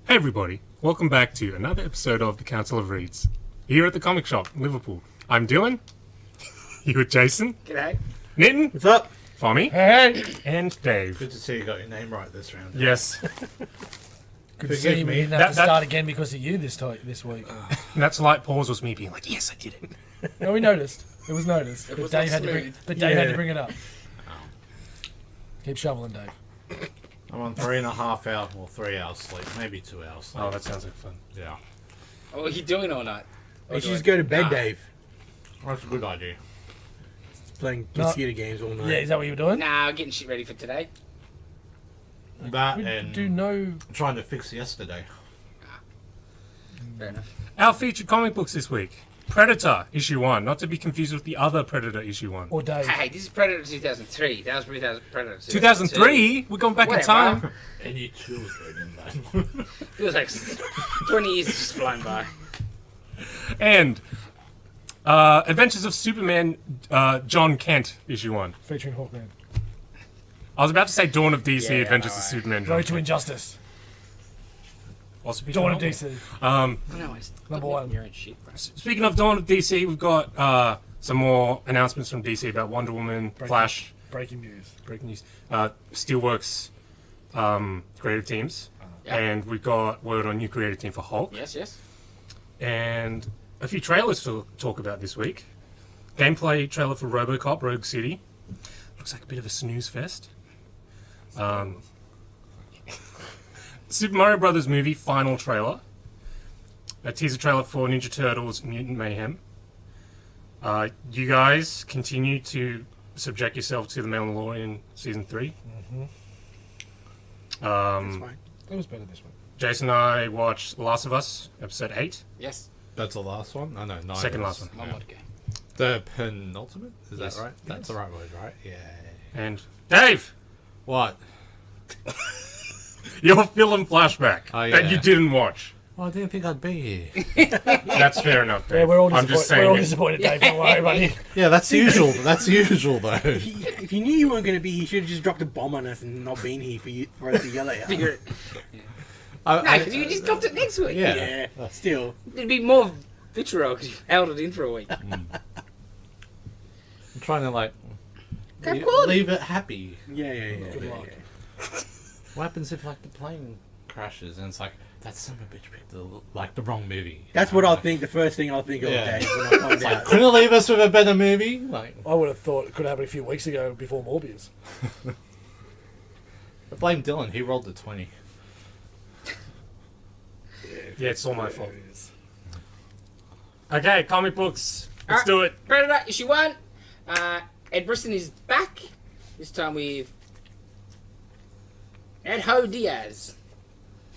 Hey everybody, welcome back to another episode of the Council of Reeds. Here at the comic shop in Liverpool. I'm Dylan. You with Jason. G'day. Nitin. What's up? Fommy. Hey! And Dave. Good to see you got your name right this round. Yes. Good to see you. We didn't have to start again because of you this week. And that slight pause was me being like, yes, I did it. No, we noticed. It was noticed. But Dave had to bring it up. Keep shoveling, Dave. I'm on 3.5 hours, or 3 hours sleep, maybe 2 hours sleep. Oh, that sounds like fun. Yeah. What are you doing all night? You should just go to bed, Dave. That's a good idea. Playing computer games all night. Yeah, is that what you were doing? Nah, getting shit ready for today. That We and do no... trying to fix yesterday. Fair enough. Our featured comic books this week. Predator, issue 1. Not to be confused with the other Predator, issue 1. Or Dave. Hey, this is Predator 2003. That was Predator 2002. 2003? We're going back in Whatever. time. Any children in that? Feels like 20 years just flying by. And Adventures of Superman, John Kent, issue 1. Featuring Hawkman. I was about to say Dawn of DC, Yeah, Adventures of alright. Superman, John Road to Kent. Injustice. Also featuring Dawn of Hawkman. DC. No, it's Number one. Your own shit, bro. Speaking of Dawn of DC, we've got some more announcements from DC about Wonder Woman, Flash, Breaking news. breaking news, Steelworks creative teams, Yeah. and we've got word on new creative team for Hulk, Yes. and a few trailers to talk about this week. Gameplay trailer for Robocop Rogue City. Looks like a bit of a snooze fest. Super Mario Brothers movie final trailer. A teaser trailer for Ninja Turtles Mutant Mayhem. You guys continue to subject yourself to the Mandalorian Season 3. That's fine. It was better this one. Jason and I watched The Last of Us, Episode 8. Yes. That's the last one? Oh, no, 9. Second last one. One more to go. The penultimate? Is Yes. that right? That's the right word, right? Yeah. And Dave, What? your film Flashback Oh, that yeah. you didn't watch. Well, I didn't think I'd be here. That's fair enough, Dave. Yeah, we're all I'm just saying We're all it. disappointed, Dave. Don't worry, buddy. Yeah, that's usual. That's usual, though. If you knew you weren't going to be here, you should have just dropped a bomb on us and not been here for us to yell at you. Figure it. I, No, because you just dropped it next week. Yeah. Yeah, still. It'd be more vitriol because you've held it in for a week. I'm trying to, like, Go quality. leave it happy. Yeah. Good luck. What happens if, like, the plane crashes and it's like, that son of a bitch picked the wrong movie? That's what I'll think. The first thing I'll think of, Yeah. Dave, when I find Like, out. couldn't it leave us with a better movie? Like, I would have thought it could have happened a few weeks ago before Morbius. I blame Dylan. He rolled the 20. Yeah, it's all my fault. Okay, comic books. Let's Alright. do it. Predator issue 1. Ed Brisson is back. This time with Ed Ho Diaz.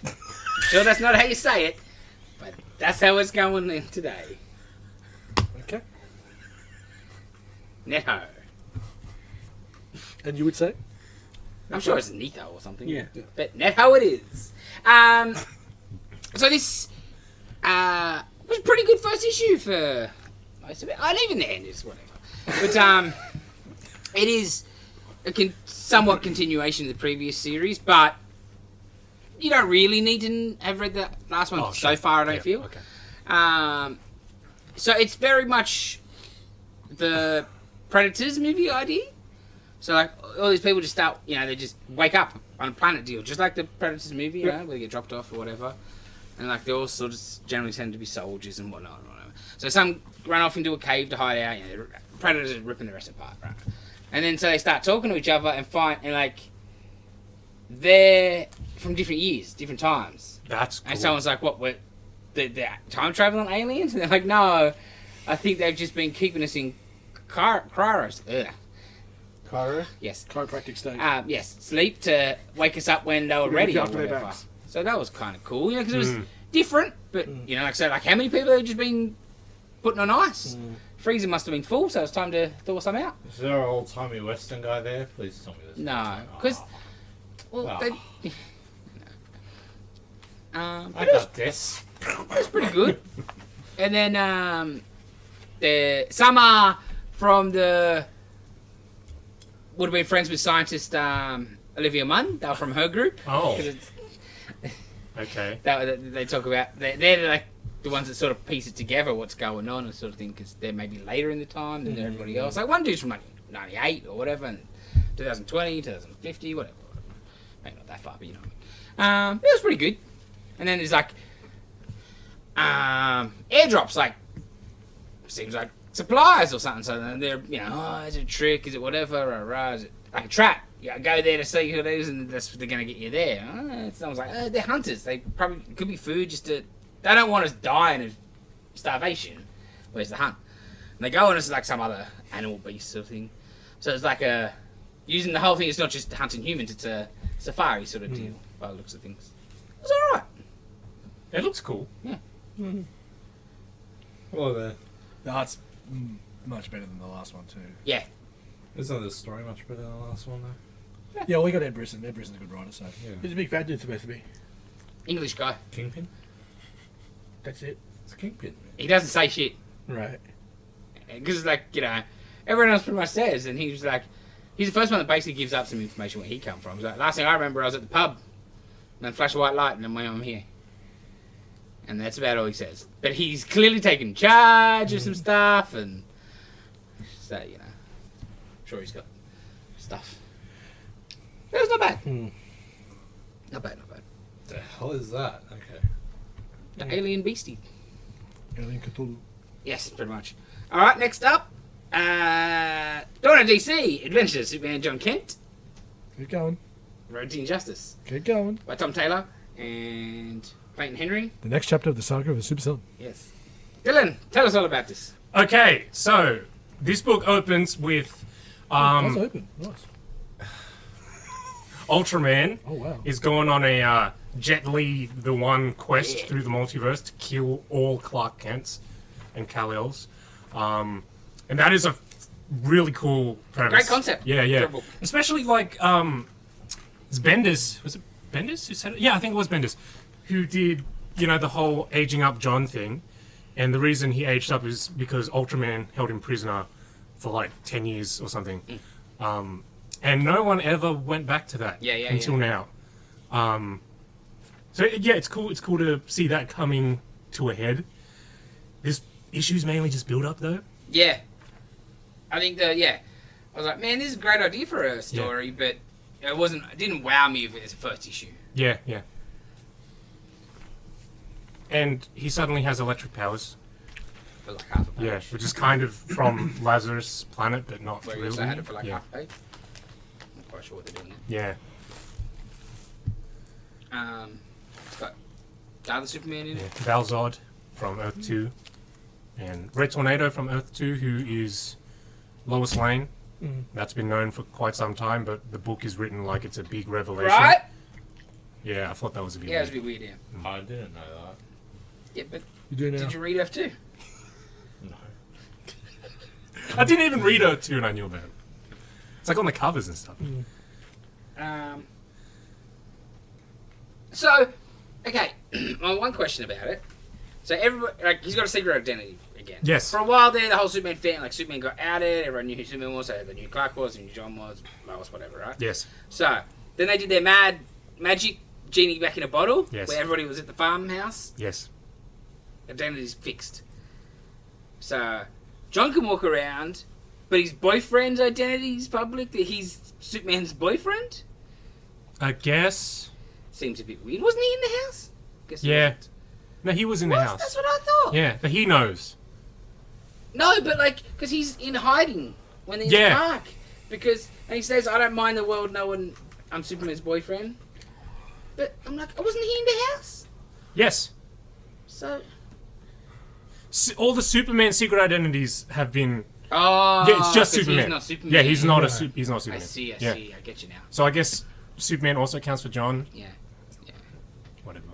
I'm sure that's not how you say it, but that's how it's going in today. Okay. Neto. And you would say? I'm sure it's Neto or something. Yeah. But Neto it is. So this was a pretty good first issue for most of it. And even the end is whatever. But it is a somewhat continuation of the previous series, but you don't really need to have read the last one Oh, so sure. far, I don't Yeah, feel. okay. So it's very much the Predators movie idea. So like all these people just start, they just wake up on a planet deal, just like the Predators movie, where they get dropped off or whatever. And like they all sort of generally tend to be soldiers and whatnot. And whatever. So some run off into a cave to hide out. The Predators are ripping the rest apart, right? And then so they start talking to each other and find, and like they're from different years, different times. That's cool. And someone's like, "What? We're they're time traveling aliens?" And they're like, "No, I think they've just been keeping us in cryos." Carter? Yes. Chiropractic state. Yes, sleep to wake us up when they were ready or after their whatever. backs. So that was kind of cool, because it was different. But like I said, like how many people have just been putting on ice? Freezer must have been full, so it's time to thaw some out. Is there an old-timey Western guy there? Please tell me this. No, because Oh. they. I But it was, got this. it was pretty good. And then some are from the would have been friends with scientist Olivia Munn. They were from her group. Oh. 'Cause it's- Okay. That they talk about. They're like the ones that sort of piece it together, what's going on and sort of thing, because they're maybe later in the time than everybody else. Like one dude's from like 98 or whatever, and 2020, 2050, whatever. Maybe not that far, but you know what I mean. It was pretty good. And then there's like airdrops, like seems like supplies or something. So then they're, you know, oh, is it a trick? Is it whatever? Or is it like a trap? Yeah, go there to see who it is, and that's they're gonna get you there. Someone's like, they're hunters. They probably could be food just to. They don't want us dying of starvation. Where's the hunt? And they go and it's like some other animal beast sort of thing. So it's like using the whole thing. It's not just hunting humans. It's a safari sort of deal by the looks of things. It's all right. It looks cool. Yeah. Well, the The art's much better than the last one too. Yeah. isn't the story much better than the last one though? Yeah, well, we got Ed Brisson. Ed Brisson's a good writer, so. Yeah. Who's a big fat dude supposed to be? English guy. Kingpin. That's it. It's Kingpin. He doesn't say shit. Right. Because, like, you know, everyone else pretty much says, and he's like, he's the first one that basically gives up some information where he come from. He's like, last thing I remember, I was at the pub, and then flash a white light, and then I'm here. And that's about all he says. But he's clearly taken charge of some stuff, and so, you know, I'm sure he's got stuff. It was not bad. Not bad, not bad. The hell is that? Okay. The alien beastie. Alien Cthulhu. Yes, pretty much. All right, next up, Dawn of DC, Adventures, Superman John Kent, Keep going. Road to Injustice, Keep going. by Tom Taylor and Clayton Henry. The next chapter of the saga of the Super Son. Yes. Dylan, tell us all about this. Okay, so this book opens with That's open. Nice. Ultraman Oh, wow. is going on a Jet Li the One quest through the multiverse to kill all Clark Kents and Kal-Els. And that is a really cool premise. Great concept. Yeah, for yeah. a book. Especially like it's Bendis. Was it Bendis who said it? Yeah, I think it was Bendis who did, you know, the whole aging up John thing. And the reason he aged up is because Ultraman held him prisoner for like 10 years or something. And no one ever went back to that until now. So yeah, it's cool. It's cool to see that coming to a head. This issue's mainly just build up though. Yeah. I think I was like, man, this is a great idea for a story, but it didn't wow me as a first issue. Yeah, yeah. And he suddenly has electric powers. For like half a page. Yeah, which is kind of from Lazarus Planet, but not Where he really. also had it for like yeah. half a page. Not quite sure what they're doing Yeah. there. It's got the other Superman in Yeah. it. Val-Zod from Earth 2. And Red Tornado from Earth 2, who is Lois Lane. That's been known for quite some time, but the book is written like it's a big revelation. Right? Yeah, I thought that was a bit Yeah, it was a weird. bit weird, yeah. I didn't know that. Yeah, but You do now. did you read F2? No. I didn't even read Earth 2 and I knew about it. It's like on the covers and stuff. So, okay, well, one question about it. So everybody, like, he's got a secret identity again. Yes. For a while there, the whole Superman fan, like, Superman got outed, everyone knew who Superman was, so they knew Clark was, they knew John was, Lois, whatever, right? Yes. So, then they did their magic genie back in a bottle, Yes. where everybody was at the farmhouse. Yes. Identity's fixed. So, John can walk around, but his boyfriend's identity is public, that he's Superman's boyfriend? I guess. Seems a bit weird. Wasn't he in the house? Guess he Yeah. wasn't. No, he was in the house. That's what I thought. Yeah, but he knows. No, but like, because he's in hiding when he's in the park. And he says, I don't mind the world knowing I'm Superman's boyfriend. But I'm like, wasn't he in the house? Yes. So... All the Superman secret identities have been... Oh, Yeah, it's just 'cause Superman. He's not Superman. Yeah, he's not he's not I Superman. see, Yeah. I get you now. So I guess Superman also counts for John. Yeah. Whatever.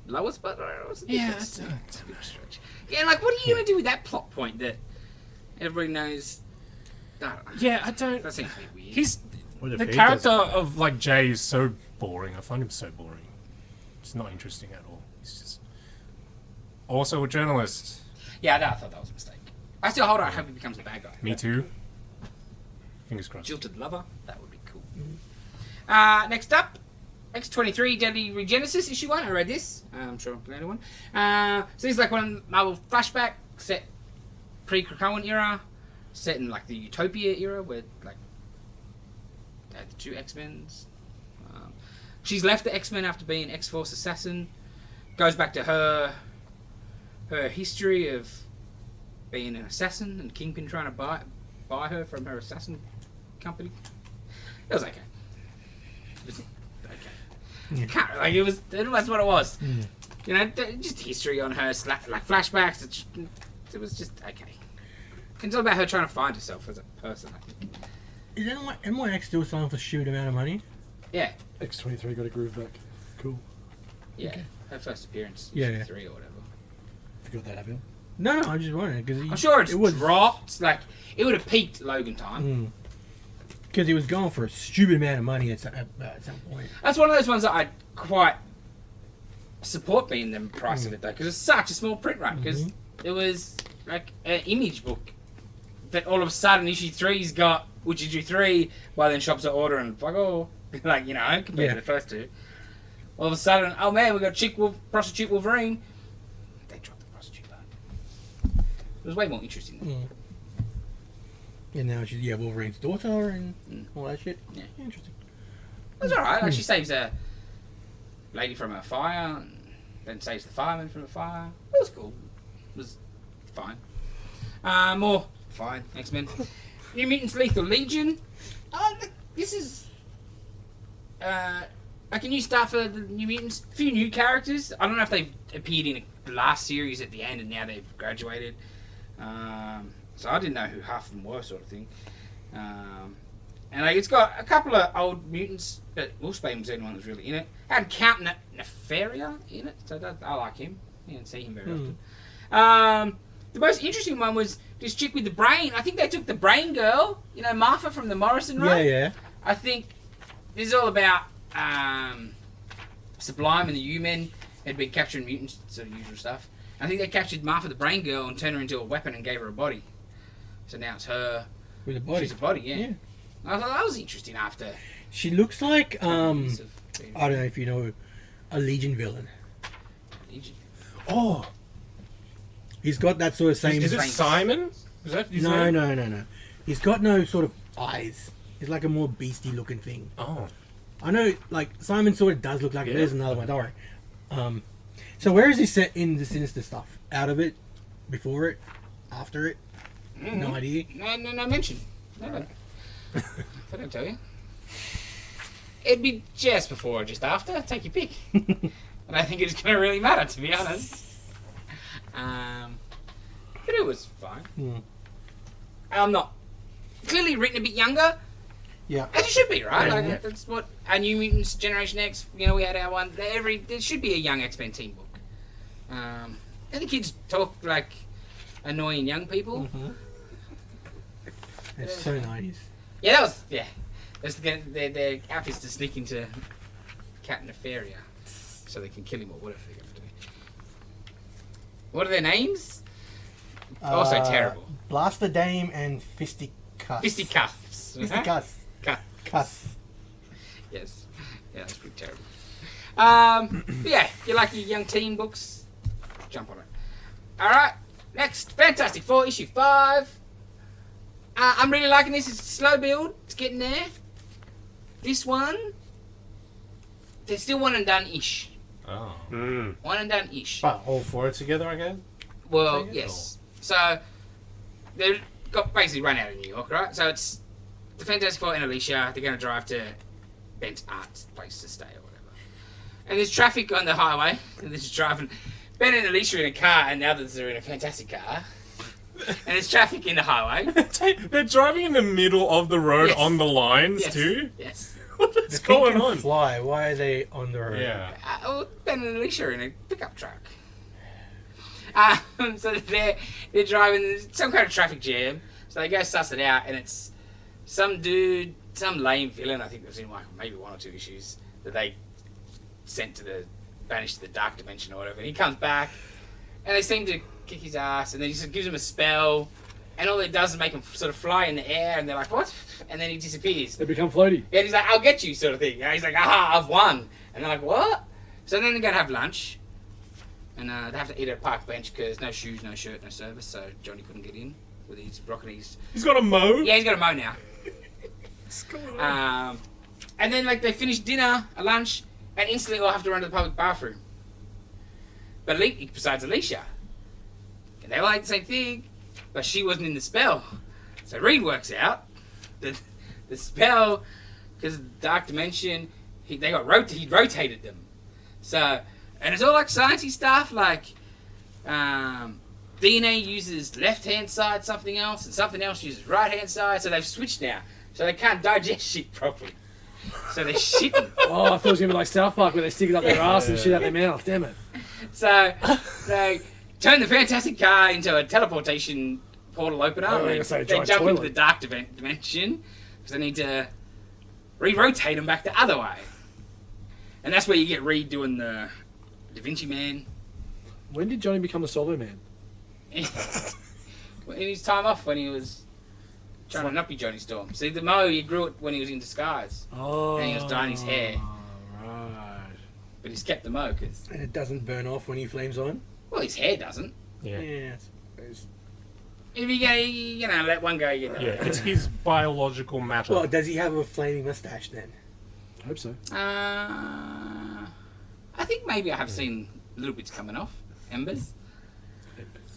Lois, but what's the Yeah, difference? that's- It's a bit stretch. Yeah, like, what are you going to do with that plot point that everybody knows? I don't know. Yeah, I don't... That seems a bit weird. He's... What if The he character doesn't? of, like, Jay is so boring. I find him so boring. It's not interesting at all. He's just... Also a journalist. Yeah, I thought that was a mistake. I still hold on. I hope he becomes a bad guy. Me too. Fingers crossed. Jilted lover. That would be cool. Next up, X-23 Deadly Regenesis issue 1. I read this. I'm sure I'm the only one. So this is like one Marvel Flashback set pre-Krakoan era, set in like the Utopia era where like they had the 2 X-Men's. She's left the X-Men after being an X-Force assassin. Goes back to her history of being an assassin and Kingpin trying to buy her from her assassin company. It was okay. It was okay. That's what it was. Mm. You know, just history on her, like flashbacks. It was just okay. It's all about her trying to find herself as a person, I think. Is NYX still selling for a stupid amount of money? Yeah. X-23 got a groove back. Cool. Yeah. Okay. Her first appearance, Yeah. 3 or whatever. Forgot that happened. No, I'm just wondering because I'm sure it was dropped. Like, it would have peaked Logan time. because he was going for a stupid amount of money at some point. That's one of those ones that I quite support being the price of it, though, because it's such a small print run. Because it was like an image book that all of a sudden issue 3's got, which issue 3, by then shops are ordering, fuck all. Like, you know, compared to the first 2. All of a sudden, oh man, we got prostitute Wolverine. They dropped the prostitute part. It was way more interesting. And now she's Wolverine's daughter and all that shit. Yeah. Interesting. It was alright. Like, she saves a lady from a fire, and then saves the fireman from a fire. It was cool. It was fine. More fine. X-Men. New Mutants Lethal Legion. This is like a new start for the New Mutants. A few new characters. I don't know if they've appeared in the last series at the end and now they've graduated. So I didn't know who half of them were, sort of thing. And like, it's got a couple of old mutants, but Wolfsbane was the only one that was really in it. It had Count Nefaria in it, so I like him. You don't see him very often. The most interesting one was this chick with the brain. I think they took the brain girl, you know, Martha from the Morrison run. Yeah. I think this is all about Sublime and the U-Men had been capturing mutants, sort of usual stuff. I think they captured Martha the brain girl and turned her into a weapon and gave her a body. So now it's her. With a body. She's a body, yeah. I thought that was interesting after. She looks like I years of being don't know if you know a Legion villain. Legion. Oh. He's got that sort of same. Is it Simon? Is that his name? No. He's got no sort of eyes. He's like a more beastie looking thing. Oh. I know, like Simon sort of does look like. Yeah. There's another one. Don't worry. So where is he set in the Sinister stuff? Out of it, before it, after it? No idea. No mention. No. I don't tell you. It'd be just before or just after. Take your pick. I don't think it's going to really matter, to be honest. But it was fine. I'm not clearly written a bit younger. Yeah. As it should be, right? Yeah, Like, yeah. that's what our New Mutants Generation X. You know, we had our one. There should be a young X-Men team book. And the kids talk like annoying young people. It's so 90s. Yeah, that was That's their outfits to sneak into Cat Nefaria, so they can kill him or whatever they're going to do. What are their names? Also terrible. Blaster Dame and Fisticuffs. Fisticuffs. Fisticuffs. Cuss. Yes. Yeah, that's pretty terrible. But yeah, you like your young teen books? Jump on it. Alright, next. Fantastic Four, issue 5. I'm really liking this. It's a slow build. It's getting there. This one, they're still one and done-ish. Oh. One and done-ish. But all 4 together again? Well, Take it, yes. So, they've got basically run out of New York, right? So it's the Fantastic Four and Alicia. They're going to drive to Bent's Art's place to stay or whatever. And there's traffic on the highway. And they're just driving. Ben and Alicia in a car, and now that they're in a fantastic car. And there's traffic in the highway. They're driving in the middle of the road Yes. on the lines Yes. too. Yes. What is going on? Fly. Why are they on the road? Yeah. Well, Ben and Alicia are in a pickup truck. So they're driving there's some kind of traffic jam. So they go suss it out, and it's some dude, some lame villain. I think there's in like maybe 1 or 2 issues that they sent to the banished to the dark dimension or whatever. And he comes back, and they seem to kick his ass, and then he just gives him a spell, and all it does is make him sort of fly in the air, and they're like, what? And then he disappears. They become floaty. Yeah, he's like, I'll get you, sort of thing. And he's like, aha, I've won. And they're like, what? So then they go to have lunch. And they have to eat at a park bench because no shoes, no shirt, no service. So Johnny couldn't get in with his rocking his... He's got a mow? Yeah, he's got a mow now. And then like they finish dinner, a lunch, and instantly all have to run to the public bathroom. But besides Alicia. And they all ate the same thing, but she wasn't in the spell. So Reed works out that the spell, because Dark Dimension, he rotated them. So, and it's all like sciencey stuff, like DNA uses left-hand side something else, and something else uses right-hand side, so they've switched now. So they can't digest shit properly. So they're shitting. Oh, I thought it was going to be like South Park where they stick it up their ass and shit out their mouth. Damn it. So they turn the Fantastic Car into a teleportation portal opener. Oh, They say a jump giant into toilet. the Dark Dimension because they need to re-rotate them back the other way. And that's where you get Reed doing the Da Vinci Man. When did Johnny become a solo man? In his time off when he was trying to not be Johnny Storm. See, the Mo, he grew it when he was in disguise. Oh. And he was dyeing his hair. Right. But he's kept the Mo because, And it doesn't burn off when he flames on. well, his hair doesn't. Yeah. Yeah, I suppose. If you know, let one go, you know. Yeah, it's his biological matter. Well, does he have a flaming mustache then? I hope so. I think maybe I have seen little bits coming off. Embers.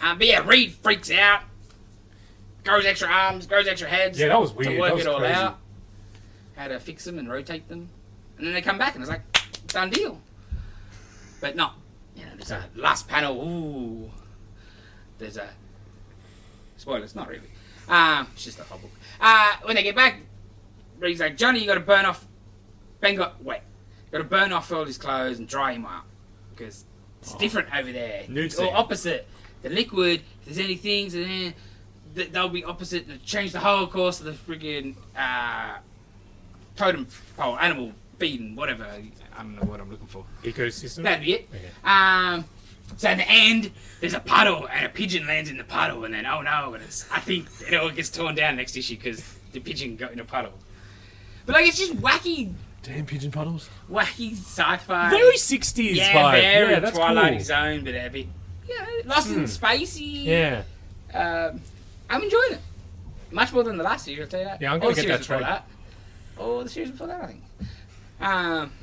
But yeah, Reed freaks out. Grows extra arms, grows extra heads. Yeah, that was weird. To work That was it all crazy. out. How to fix them and rotate them. And then they come back and it's like, done deal. But not. You know, there's a last panel. Ooh. There's a... Spoilers, not really. It's just a whole book. When they get back, Reed's like, Johnny, you got to burn off... Ben got wet. Got to burn off all his clothes and dry him out. Because it's different over there. Nude It's all scene. opposite. The liquid, if there's any things, and then they'll be opposite. They'll change the whole course of the friggin' totem pole, animal feeding, whatever. I don't know what I'm looking for. Ecosystem? That'd be it. Okay. So in the end, there's a puddle, and a pigeon lands in the puddle, and then, oh no, and I think it all gets torn down next issue because the pigeon got in a puddle. But like, it's just wacky Damn pigeon puddles. sci-fi. Very 60s yeah, vibe. very Yeah, that's Twilight cool. Zone, but a bit, lost in spacey. Yeah. I'm enjoying it. Much more than the last series, I'll tell you that. Yeah, I'm Or gonna the get series that before trade. Or the series before that, I think.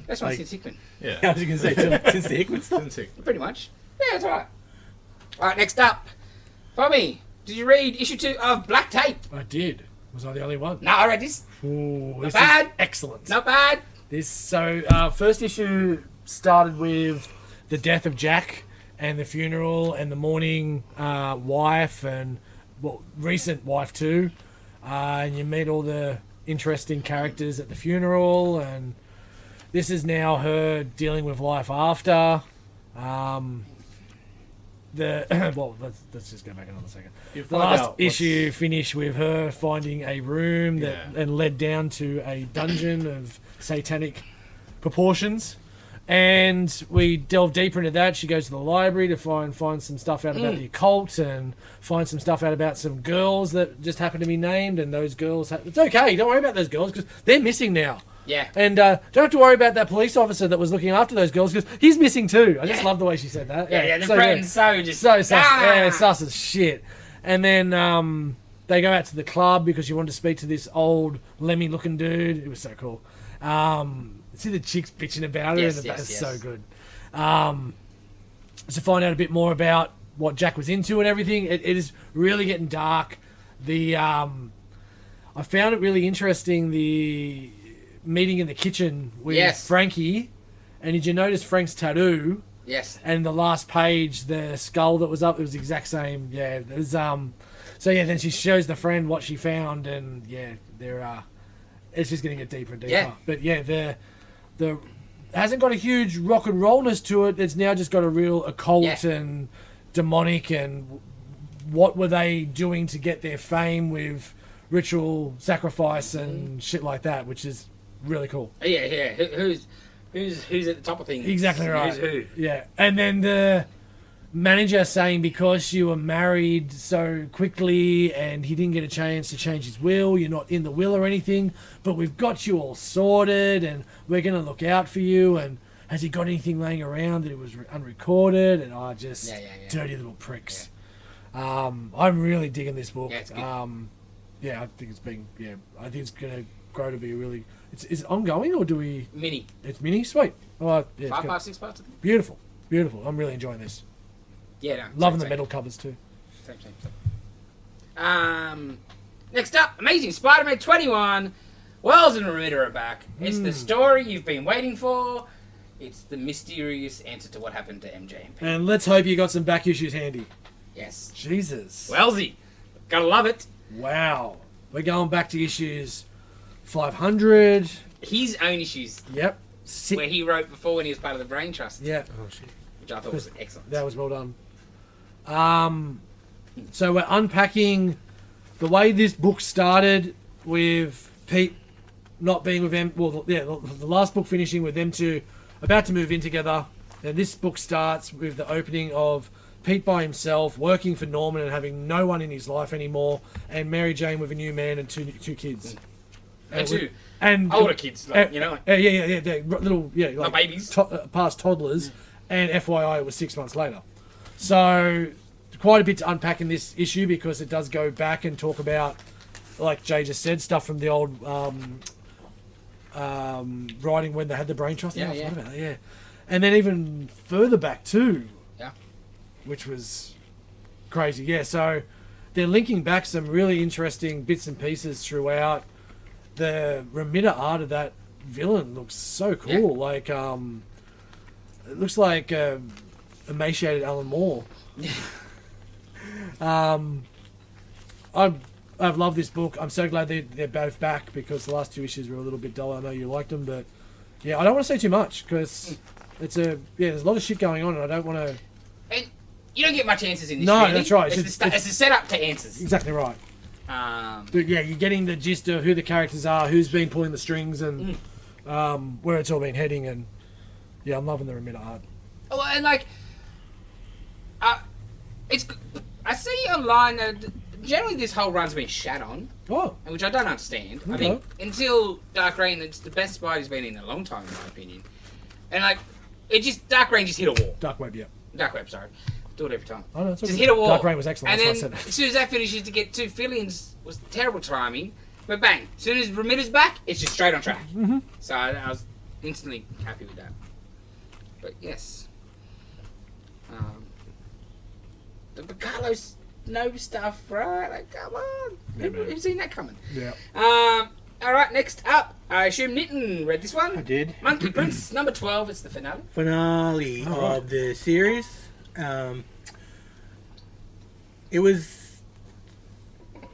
That's one Like- since Hickman. I Yeah. was going to say, since the Hickman stuff. Pretty much. Yeah, that's alright. Alright, next up. Bobby, did you read issue 2 of Black Tape? I did. Was I the only one? No, I read this. Ooh, this bad. is excellent. Not bad. First issue started with the death of Jack and the funeral and the mourning wife and recent wife too. And you meet all the interesting characters at the funeral, and this is now her dealing with life after. Let's just go back another second. You The find last out what's- issue finished with her finding a room that Yeah. and led down to a dungeon of satanic proportions. And we delve deeper into that. She goes to the library to find some stuff out about the occult and find some stuff out about some girls that just happen to be named. And those girls, it's okay. Don't worry about those girls because they're missing now. Yeah. And don't have to worry about that police officer that was looking after those girls because he's missing too. I just Yeah. love the way she said that. Yeah, the so friend good. so just... So sus. Ah! Yeah, sus as shit. And then they go out to the club because she wanted to speak to this old Lemmy-looking dude. It was so cool. See the chicks bitching about her, Yes, and yes, that's yes. so good. To find out a bit more about what Jack was into and everything, it is really getting dark. I found it really interesting, the meeting in the kitchen with Yes. Frankie. And did you notice Frank's tattoo? Yes. And the last page, the skull that was up, it was the exact same. Yeah, there's So yeah, then she shows the friend what she found, and yeah, it's just going to get deeper and deeper. Yeah. But yeah, the it hasn't got a huge rock and rollness to it. It's now just got a real occult Yeah. and demonic, and what were they doing to get their fame with ritual sacrifice and shit like that, which is really cool. Yeah. Who's at the top of things? Exactly right. Who's who? Yeah, and then the manager saying because you were married so quickly and he didn't get a chance to change his will, you're not in the will or anything, but we've got you all sorted and we're going to look out for you. And has he got anything laying around that it was unrecorded? And Yeah. dirty little pricks. I'm really digging this book. Yeah, it's good. I think I think it's gonna grow to be a really. Is it ongoing or do we? Mini. It's mini, sweet. Oh, yeah, 5 parts, 6 parts. I think. beautiful. I'm really enjoying this. Yeah, no. Loving the same. metal covers too. Same. Next up, Amazing Spider-Man 21. Wells and Ramita are back. It's the story you've been waiting for. It's the mysterious answer to what happened to MJ and Pete. And let's hope you got some back issues handy. Yes. Jesus. Wellsy. Gotta love it. Wow. We're going back to issues 500. His own issues, Yep. where he wrote before when he was part of the Brain Trust, Yeah. which I thought was excellent. That was well done. So we're unpacking the way this book started with Pete not being with them. Well, yeah, the last book finishing with them two about to move in together. Then this book starts with the opening of Pete by himself, working for Norman and having no one in his life anymore, and Mary Jane with a new man and two kids. And two And older kids, like, yeah, little, like Not babies. past toddlers, and FYI, it was 6 months later. So, quite a bit to unpack in this issue because it does go back and talk about, like Jay just said, stuff from the old writing when they had the Brain Trust. Yeah, I forgot yeah. about that, yeah. And then even further back too, Yeah. which was crazy. Yeah, so they're linking back some really interesting bits and pieces throughout. The Ramita art of that villain looks so cool. Yeah. Like, it looks like emaciated Alan Moore. I've loved this book. I'm so glad they're both back because the last two issues were a little bit dull. I know you liked them, but yeah, I don't want to say too much because there's a lot of shit going on, and I don't want to. And you don't get much answers in this. No, really. that's right. It's the setup to answers. Exactly right. But But yeah, you're getting the gist of who the characters are, who's been pulling the strings, and where it's all been heading. And yeah, I'm loving the Ramita art. Oh, and like, it's. I see online that generally this whole run's been shat on, Oh, which I don't understand. I Okay. think until Dark Reign, it's the best Spidey's been in a long time, in my opinion. And like, Dark Reign just hit a wall. Dark Web, yeah. Dark Web, sorry. Do it every time. Oh, no, it's all Just good. hit a wall. Dark Reign was excellent. And That's then why I said as soon as that finishes, to get 2 Fillions was terrible timing. But bang, as soon as Ramita's back, it's just straight on track. Mm-hmm. So I was instantly happy with that. But yes. The Carlos no stuff, right? Like, come on. Yeah, man. Who's seen that coming? Yeah. Alright, next up. I assume Nitin read this one. I did. Monkey Prince, number 12. It's the finale. Finale Oh, right. of the series. It was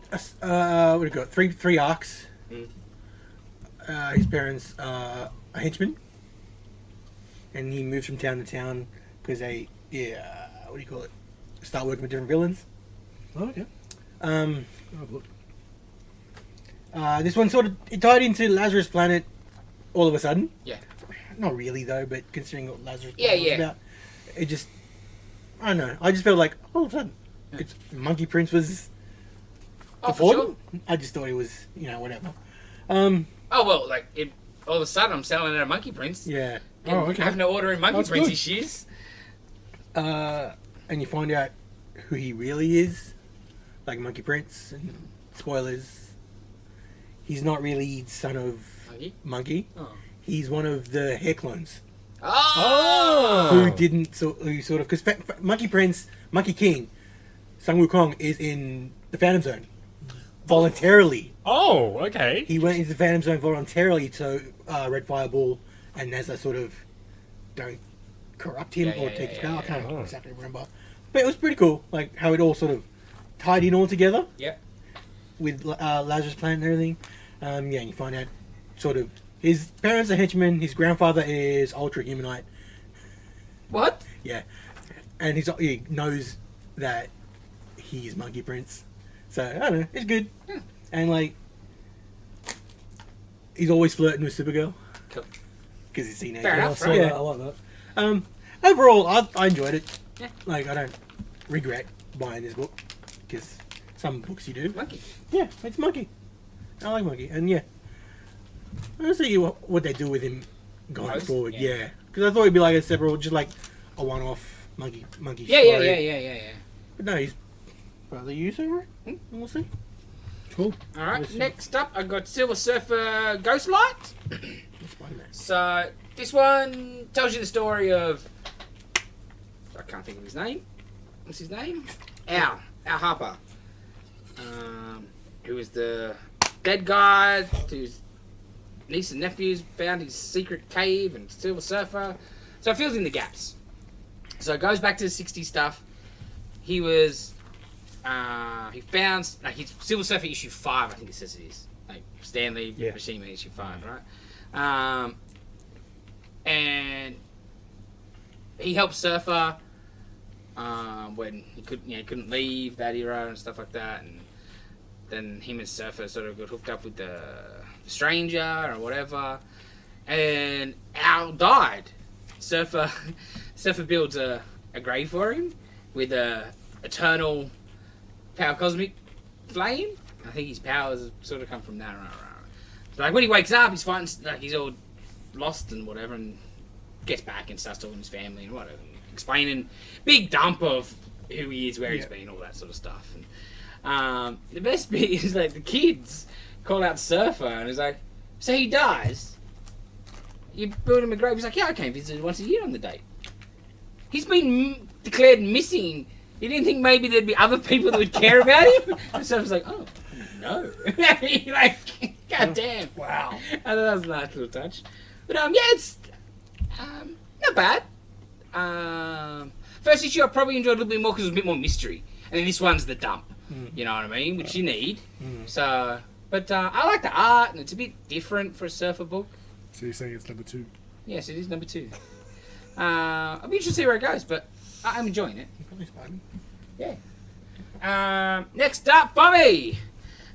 what do you got? Three arcs. His parents are henchmen, and he moves from town to town because they what do you call it? Start working with different villains. Oh, okay. Oh, look. This one it tied into Lazarus Planet all of a sudden. Yeah. Not really though, but considering what Lazarus Yeah, Planet was yeah. about, it just I don't know. I just felt like all of a sudden, it's Monkey Prince was Oh, for sure. important. I just thought it was whatever. Oh, well, like, all of a sudden I'm selling it at Monkey Prince. Yeah. And Oh, okay. having to order in Monkey That's Prince good. issues. And you find out who he really is, like Monkey Prince. And spoilers, he's not really son of Monkey? Monkey. Oh. He's one of the hair clones Oh! who sort of because Monkey Prince, Monkey King, Sun Wukong is in the Phantom Zone voluntarily. Oh, okay. He went into the Phantom Zone voluntarily to Red Fireball, and as a sort of don't corrupt him Yeah, or yeah, take his yeah, power. I yeah, can't exactly remember, but it was pretty cool, like how it all sort of tied in all together Yep. with Lazarus Planet and everything. And you find out sort of his parents are henchmen, his grandfather is Ultra Humanite. What? Yeah, and he knows that he is Monkey Prince, so I don't know, it's good. And like, he's always flirting with Supergirl Cool. because he's teenager. Fair I enough, saw right? that. I like that. Overall, I enjoyed it. Yeah. Like, I don't regret buying this book because some books you do. Monkey. Yeah, it's Monkey. I like Monkey, and yeah, I don't see what they do with him going Rose? forward. Yeah. Yeah, Because I thought it'd be like a separate, just like a one-off monkey Yeah, story. yeah. But no, he's brother user. We'll see. Cool. All right. Next up, I got Silver Surfer Ghostlight. Spider-Man. So this one tells you the story of. I can't think of his name. What's his name? Al Harper. Who was the dead guy whose niece and nephews found his secret cave and Silver Surfer. So it fills in the gaps. So it goes back to the 60s stuff. He was. He found like his Silver Surfer issue 5, I think it says it is. Like Stanley Machine Man issue 5, right? And he helped Surfer when he couldn't leave that era and stuff like that, and then him and Surfer sort of got hooked up with the Stranger or whatever, and Al died. Surfer builds a grave for him with a eternal power cosmic flame. I think his powers sort of come from that. So like when he wakes up, he's fighting, like he's all lost and whatever, and gets back and starts talking to his family and whatever, explaining big dump of who he is, where he's been, all that sort of stuff. And the best bit is like the kids call out Surfer and he's like, so he dies, you build him a grave. He's like, yeah, I came visit once a year on the date. He's been declared missing. You didn't think maybe there'd be other people that would care about him? And Surfer's like, oh no. Like, god damn. Wow. I thought that was a nice little touch. But yeah, it's not bad. First issue I probably enjoyed a little bit more because it was a bit more mystery, and then this one's the dump. You know what I mean? Which you need. So, but I like the art, and it's a bit different for a Surfer book. So you're saying it's number 2? Yes, it is number 2. I'll be interested to see where it goes, but I'm enjoying it. Probably Spider-Man. Yeah. Next up for me,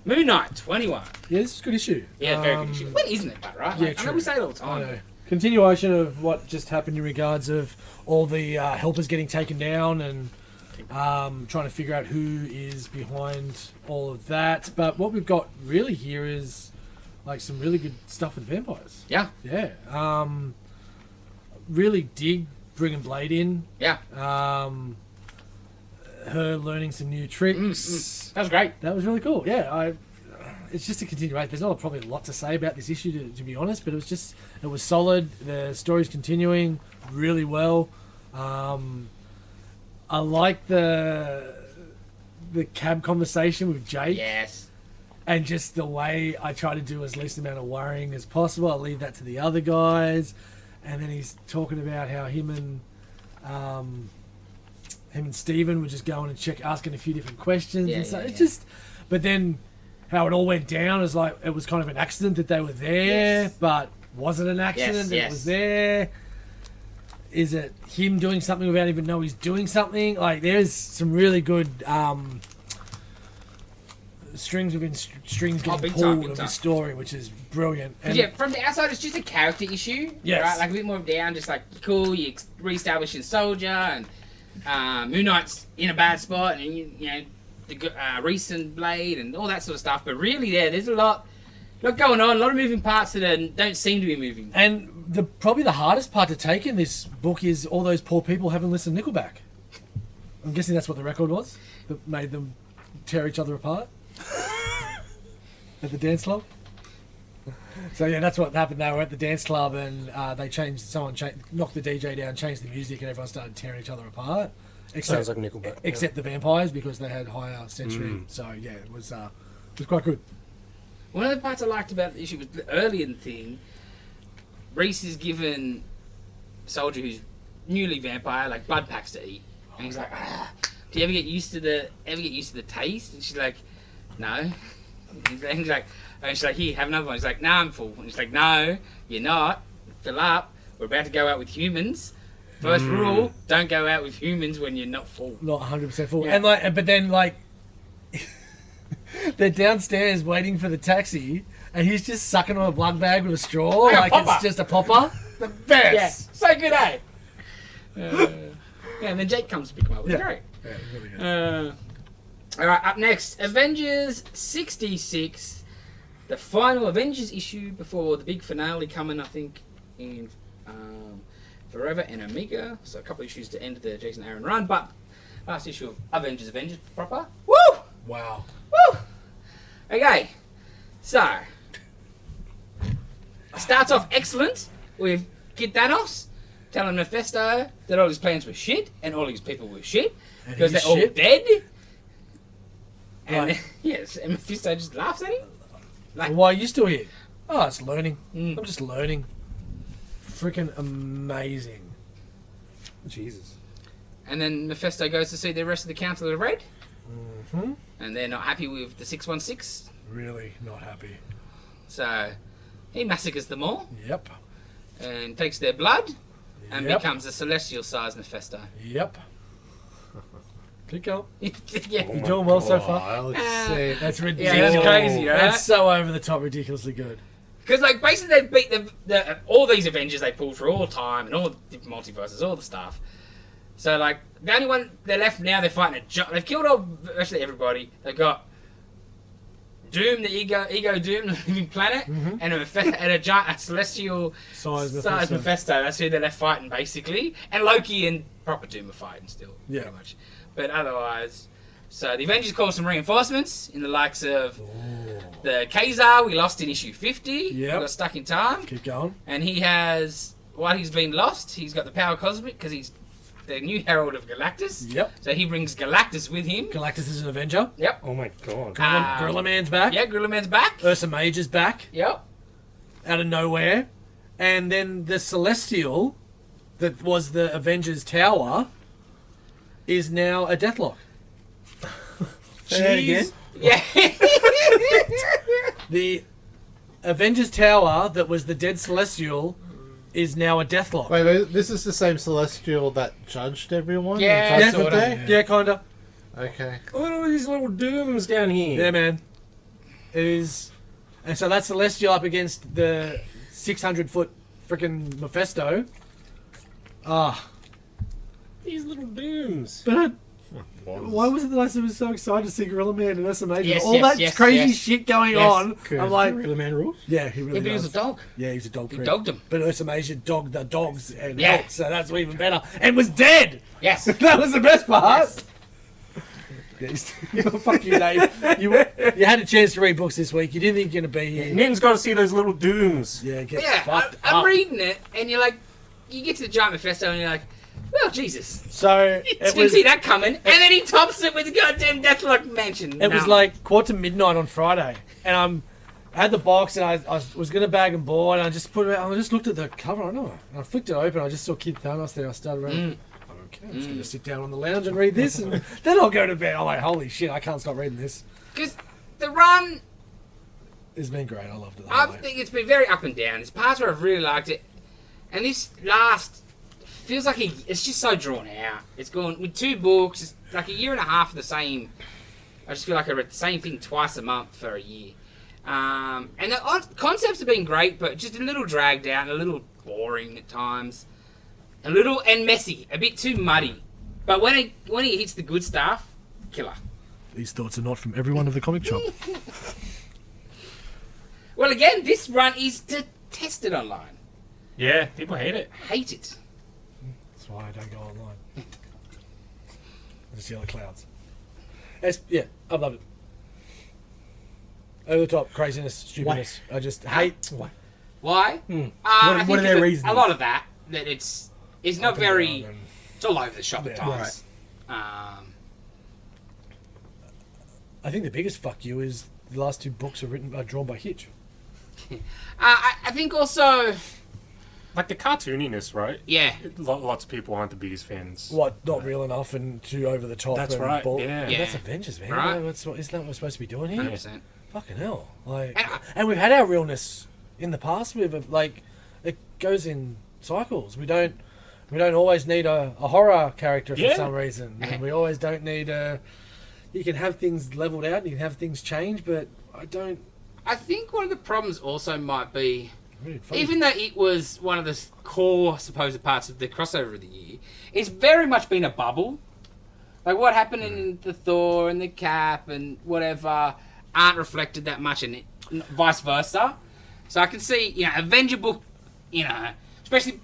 Moon Knight 21. Yeah, this is a good issue. Yeah, very good issue. When isn't it, but right? Yeah, Like, I know true. we say it all the I time. know. Continuation of what just happened in regards of all the helpers getting taken down and trying to figure out who is behind all of that. But what we've got really here is like some really good stuff with vampires. Yeah. Yeah. Really dig bringing Blade in. Yeah. Her learning some new tricks. That was great. That was really cool. Yeah, it's just a continuation. There's not probably a lot to say about this issue, to be honest, but it was solid. The story's continuing really well. I like the cab conversation with Jake. Yes. And just the way I try to do as least amount of worrying as possible. I leave that to the other guys. And then he's talking about how him and Steven were just going and asking a few different questions. Yeah, and so yeah, it's yeah. just, but then how it all went down is like, it was kind of an accident that they were there, but wasn't an accident that it was there. Is it him doing something without even know he's doing something? Like, there's some really good strings within strings getting big pulled time, big of time. the story, which is brilliant. And Yeah, from the outside, it's just a character issue. Yes. Right? Like a bit more down, just like, cool, you re-establishing Soldier, and Moon Knight's in a bad spot, and you know, the recent Blade, and all that sort of stuff. But really, there's a lot going on, a lot of moving parts that don't seem to be moving. And probably the hardest part to take in this book is all those poor people haven't listened to Nickelback. I'm guessing that's what the record was that made them tear each other apart at the dance club. So yeah, that's what happened. They were at the dance club and they knocked the DJ down, changed the music, and everyone started tearing each other apart. Sounds like Nickelback. Except the vampires, because they had higher sensory. So yeah, it was quite good. One of the parts I liked about the issue was the earlier thing. Reese is given Soldier, who's newly vampire, like blood packs to eat, and he's like, "Do you ever get used to the taste?" And she's like, "No." And he's like, "Here, have another one." He's like, "No, I'm full." And she's like, "No, you're not. Fill up. We're about to go out with humans. First rule: don't go out with humans when you're not full." Not 100% full. Yeah. And but then they're downstairs waiting for the taxi, and he's just sucking on a blood bag with a straw, Like a like popper. it's just a popper. The best. Yeah, so good, eh? Yeah, and then Jake comes to pick him up. It was Yeah. great. Yeah, it was really good. All right, up next, Avengers 66, the final Avengers issue before the big finale coming, I think, in Forever and Omega. So a couple of issues to end the Jason Aaron run, but last issue of Avengers proper. Woo! Wow. Woo! Okay, so starts off excellent with Kid Thanos telling Mephisto that all his plans were shit and all his people were shit And because they're he's all shit? dead. And Right. yes, and Mephisto just laughs at him. Like, Why are you still here? Oh, it's learning. Mm. I'm just learning. Freaking amazing. Jesus. and then Mephisto goes to see the rest of the Council of Red, Hmm? and they're not happy with the 616, Really not happy. so he massacres them all Yep. and takes their blood and Yep. becomes a celestial-sized Mephisto. Yep. Keep going. yeah. You're doing well so far. I'll Ah. say That's Yeah, ridiculous. that's crazy, right? That's so over the top, ridiculously good. Because, like, basically they beat all these Avengers they pulled through all time and all the different multiverses, all the stuff. So, like, the only one they're left now, they're fighting a giant. They've killed virtually everybody. They've got Doom, the Ego Doom, the living planet, and a giant, a celestial Size sized Mephisto. That's who they're left fighting, basically. And Loki and proper Doom are fighting still, Yeah. pretty much. But otherwise, so the Avengers call some reinforcements in the likes of the Kazar we lost in issue 50. Yep. He got stuck in time. Keep going. And he has, while he's been lost, he's got the power cosmic because he's the new Herald of Galactus. Yep. So he brings Galactus with him. Galactus is an Avenger. Yep. Oh my god. Gorilla Man's back. Yeah, Gorilla Man's back. Ursa Major's back Yep. out of nowhere. And then the Celestial that was the Avengers Tower is now a Deathlock. Say that again. Yeah. The Avengers Tower that was the dead Celestial is now a Deathlock. wait, this is the same Celestial that judged everyone? Yeah, in yeah, Judgment sorta. Day? Yeah, kinda. Okay. Look at all these little dooms down here. Yeah, man. It is. And so that's Celestial up against the 600-foot freaking Mephisto. Ah. These little dooms. But why was it that I was so excited to see Gorilla Man and Ursa Major? Yes, All yes, that yes, crazy yes. shit going Yes. on. I'm like, Gorilla Man rules. yeah, he Yeah, really but he was a does. dog. Yeah, he's a dog He prick. dogged him. But Ursa Major dogged the dogs and Yeah. helped, so that's even better. And was dead! Yes. That was the best part! Fuck you, Dave. You had a chance to read books this week. You didn't think you're going to be here. Nick's got to see those little dooms. Yeah, get Yeah, fucked I'm up. reading it, and you're like, you get to the giant Mephisto, and you're like, well, Jesus. So, Didn't see that coming. And then he tops it with the goddamn Deathlock mansion. It was like 4:45 on Friday, and I had the box, and I was gonna bag and board, and I just put it. I just looked at the cover. I know, and I flicked it open. I just saw Kid Thanos there. I started reading. Okay, I'm just gonna sit down on the lounge and read this, and then I'll go to bed. I'm like, holy shit, I can't stop reading this. Because the run, It's been great. I loved it. the I whole way. think it's been very up and down. There's parts where I've really liked it. And this last feels like it's just so drawn out. It's gone with 2 books. It's like a year and a half of the same. I just feel like I read the same thing twice a month for a year. And the concepts have been great, but just a little dragged out and a little boring at times. A little and messy, a bit too muddy. But when he hits the good stuff, killer. These thoughts are not from everyone of the comic shop. Well, again, this run is detested online. Yeah, people hate it. Hate it. That's why I don't go online. I just yell at clouds. Yeah, I love it. Over the top, craziness, stupidness. I just hate. Why? What are their reasons? A lot of that it's not up and very. down and- It's all over the shop at Yeah. times. I think the biggest fuck you is the last 2 books are drawn by Hitch. I think also, Like the cartooniness, right? yeah, Lots of people aren't the biggest fans. What, not real enough and too over the top. That's and right, bull- yeah. But That's Yeah. Avengers, man. Right. Isn't that what we're supposed to be doing here? 100%. Fucking hell. Like, And and we've had our realness in the past with, like, it goes in cycles. We don't always need a horror character for Yeah. some reason. And we always don't need you can have things leveled out and you can have things change, but I think one of the problems also might be, really funny. even though it was one of the core supposed parts of the crossover of the year, it's very much been a bubble. Like what happened in the Thor and the Cap and whatever aren't reflected that much in it, vice versa. So I can see, Avenger book, especially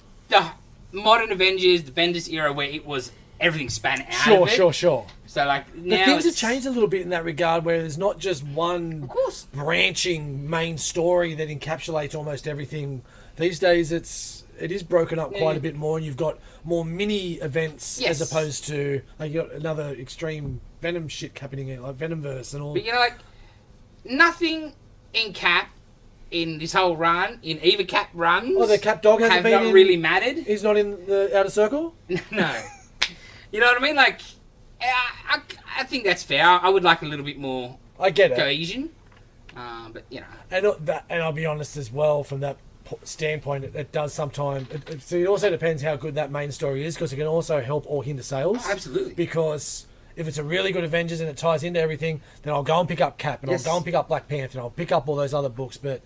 modern Avengers, the Bendis era, where it was everything span out of it. Sure. So like now The things have it's- changed a little bit in that regard, where there's not just one Of course. branching main story that encapsulates almost everything. These days, it is broken up quite a bit more, and you've got more mini events Yes. as opposed to like you got another extreme Venom shit happening in like Venomverse and all. But you know, like nothing in Cap in this whole run, in either Cap runs, Oh, the Cap Dog hasn't have been not in- really mattered. He's not in the outer circle. No, you know what I mean? Like, I think that's fair. I would like a little bit more I get it, cohesion, but you know, and I'll be honest as well from that standpoint. It does sometimes. So it also depends how good that main story is, because it can also help or hinder sales. Oh, absolutely. Because if it's a really good Avengers and it ties into everything, then I'll go and pick up Cap and Yes. I'll go and pick up Black Panther and I'll pick up all those other books. But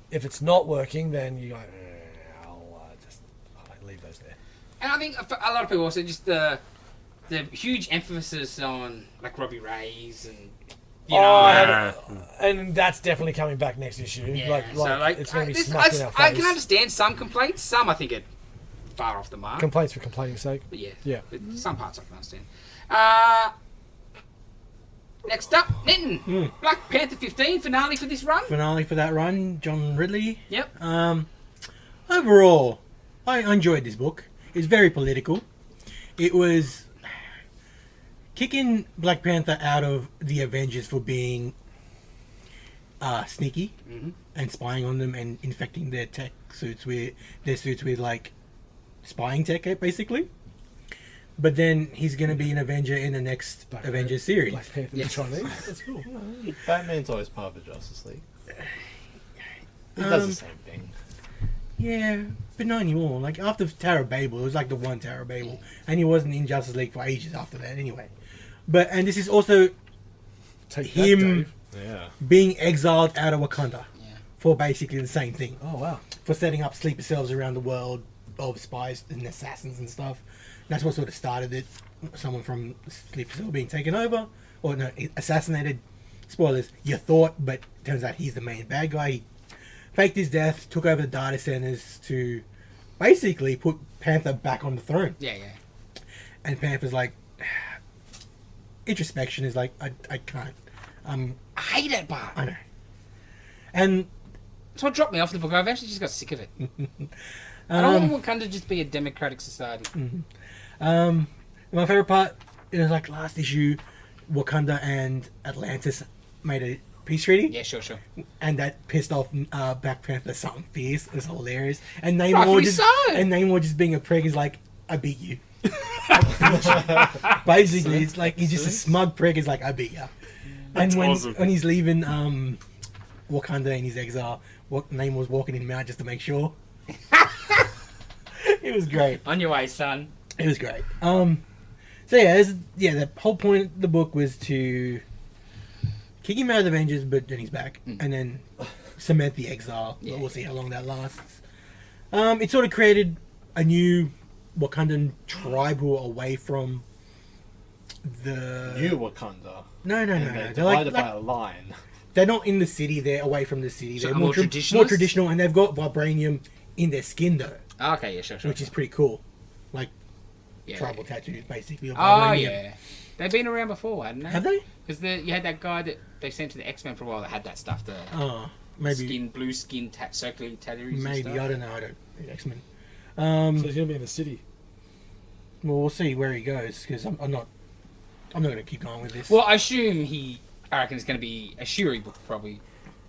if it's not working, then you go, I'll leave those there. and I think for a lot of people also just the huge emphasis on like Robbie Reyes and you know. Yeah. And that's definitely coming back next issue. Yeah, It's going to be smacked in our face. I can understand some complaints. Some I think are far off the mark. Complaints for complaining sake. But yeah, Yeah. But some parts I can understand. Next up, Nitin. Black Panther 15 finale for this run. Finale for that run, John Ridley. Yep. Overall, I enjoyed this book. It's very political. It was kicking Black Panther out of the Avengers for being sneaky and spying on them and infecting their suits with like spying tech, basically. But then he's going to be an Avenger in the next Avengers series. Black Panther the Chinese. That's cool. Batman's always part of the Justice League. He does the same thing. Yeah, but not anymore. Like after Tower of Babel, it was like the one Tower of Babel, and he wasn't in Justice League for ages after that. Anyway, and this is also Take that, him Dave. Yeah. being exiled out of Wakanda Yeah. for basically the same thing, Oh wow. for setting up sleeper cells around the world of spies and assassins and stuff. That's what sort of started it. Someone from sleeper cell being taken over, or no, assassinated. Spoilers. You thought, but turns out he's the main bad guy. He faked his death, took over the data centers to basically put Panther back on the throne. Yeah. And Panther's like, introspection is like, I can't. I hate that part. I know. And That's what dropped me off the book. I eventually just got sick of it. I don't want Wakanda to just be a democratic society. my favorite part, it was like last issue, Wakanda and Atlantis made a peace treaty. Yeah, sure. And that pissed off Black Panther something fierce. It was hilarious. And Rightfully just so. and Namor just being a prick is like, I beat you. Basically, it's like he's just a smug prick. Is like, I beat you. That's And awesome. when he's leaving Wakanda in his exile, Namor's walking in and out just to make sure. It was great. On your way, son. It was great. So the whole point of the book was to kick him out of the Avengers, but then he's back, and then cement the exile. Yeah. We'll see how long that lasts. It sort of created a new Wakandan tribe who are away from the New Wakanda. No. And they're They're divided like by a line. they're not in the city. They're away from the city. So They're more more traditionalist? traditional, and they've got vibranium in their skin though, Okay, yeah, sure. which is pretty cool. Like yeah. tribal tattoos, basically. Of Oh, vibranium. yeah. They've been around before, hadn't they? Have they? Because you had that guy that they sent to the X-Men for a while that had that stuff, the Oh, maybe. blue skin, circular tattoos and Maybe, stuff. I don't know. I don't X-Men. So he's going to be in the city. Well, we'll see where he goes because I'm not going to keep going with this. Well, I reckon it's going to be a Shuri book probably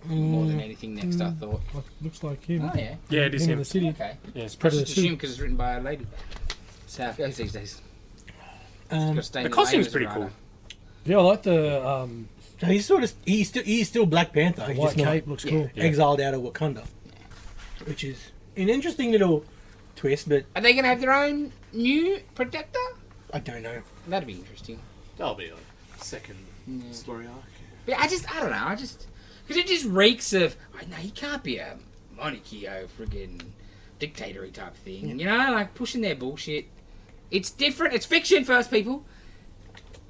more than anything next, I thought. Looks like him. Oh, yeah. Yeah, it is Him in him. the city. Okay. Yeah, it's I pretty. just assume because it's written by a lady. That's how it goes these days. The costume's pretty cool. Yeah, I like the so he's still Black Panther. He's white just not cape. Looks cool. Yeah. exiled out of Wakanda, which is an interesting little twist. But Are they going to have their own new protector? I don't know. That'd be interesting. That'll be like second story arc. But I don't know. Because it just reeks of, no, he can't be a monarchy or friggin' dictatory type thing. You know, like pushing their bullshit. It's different. It's fiction first, people.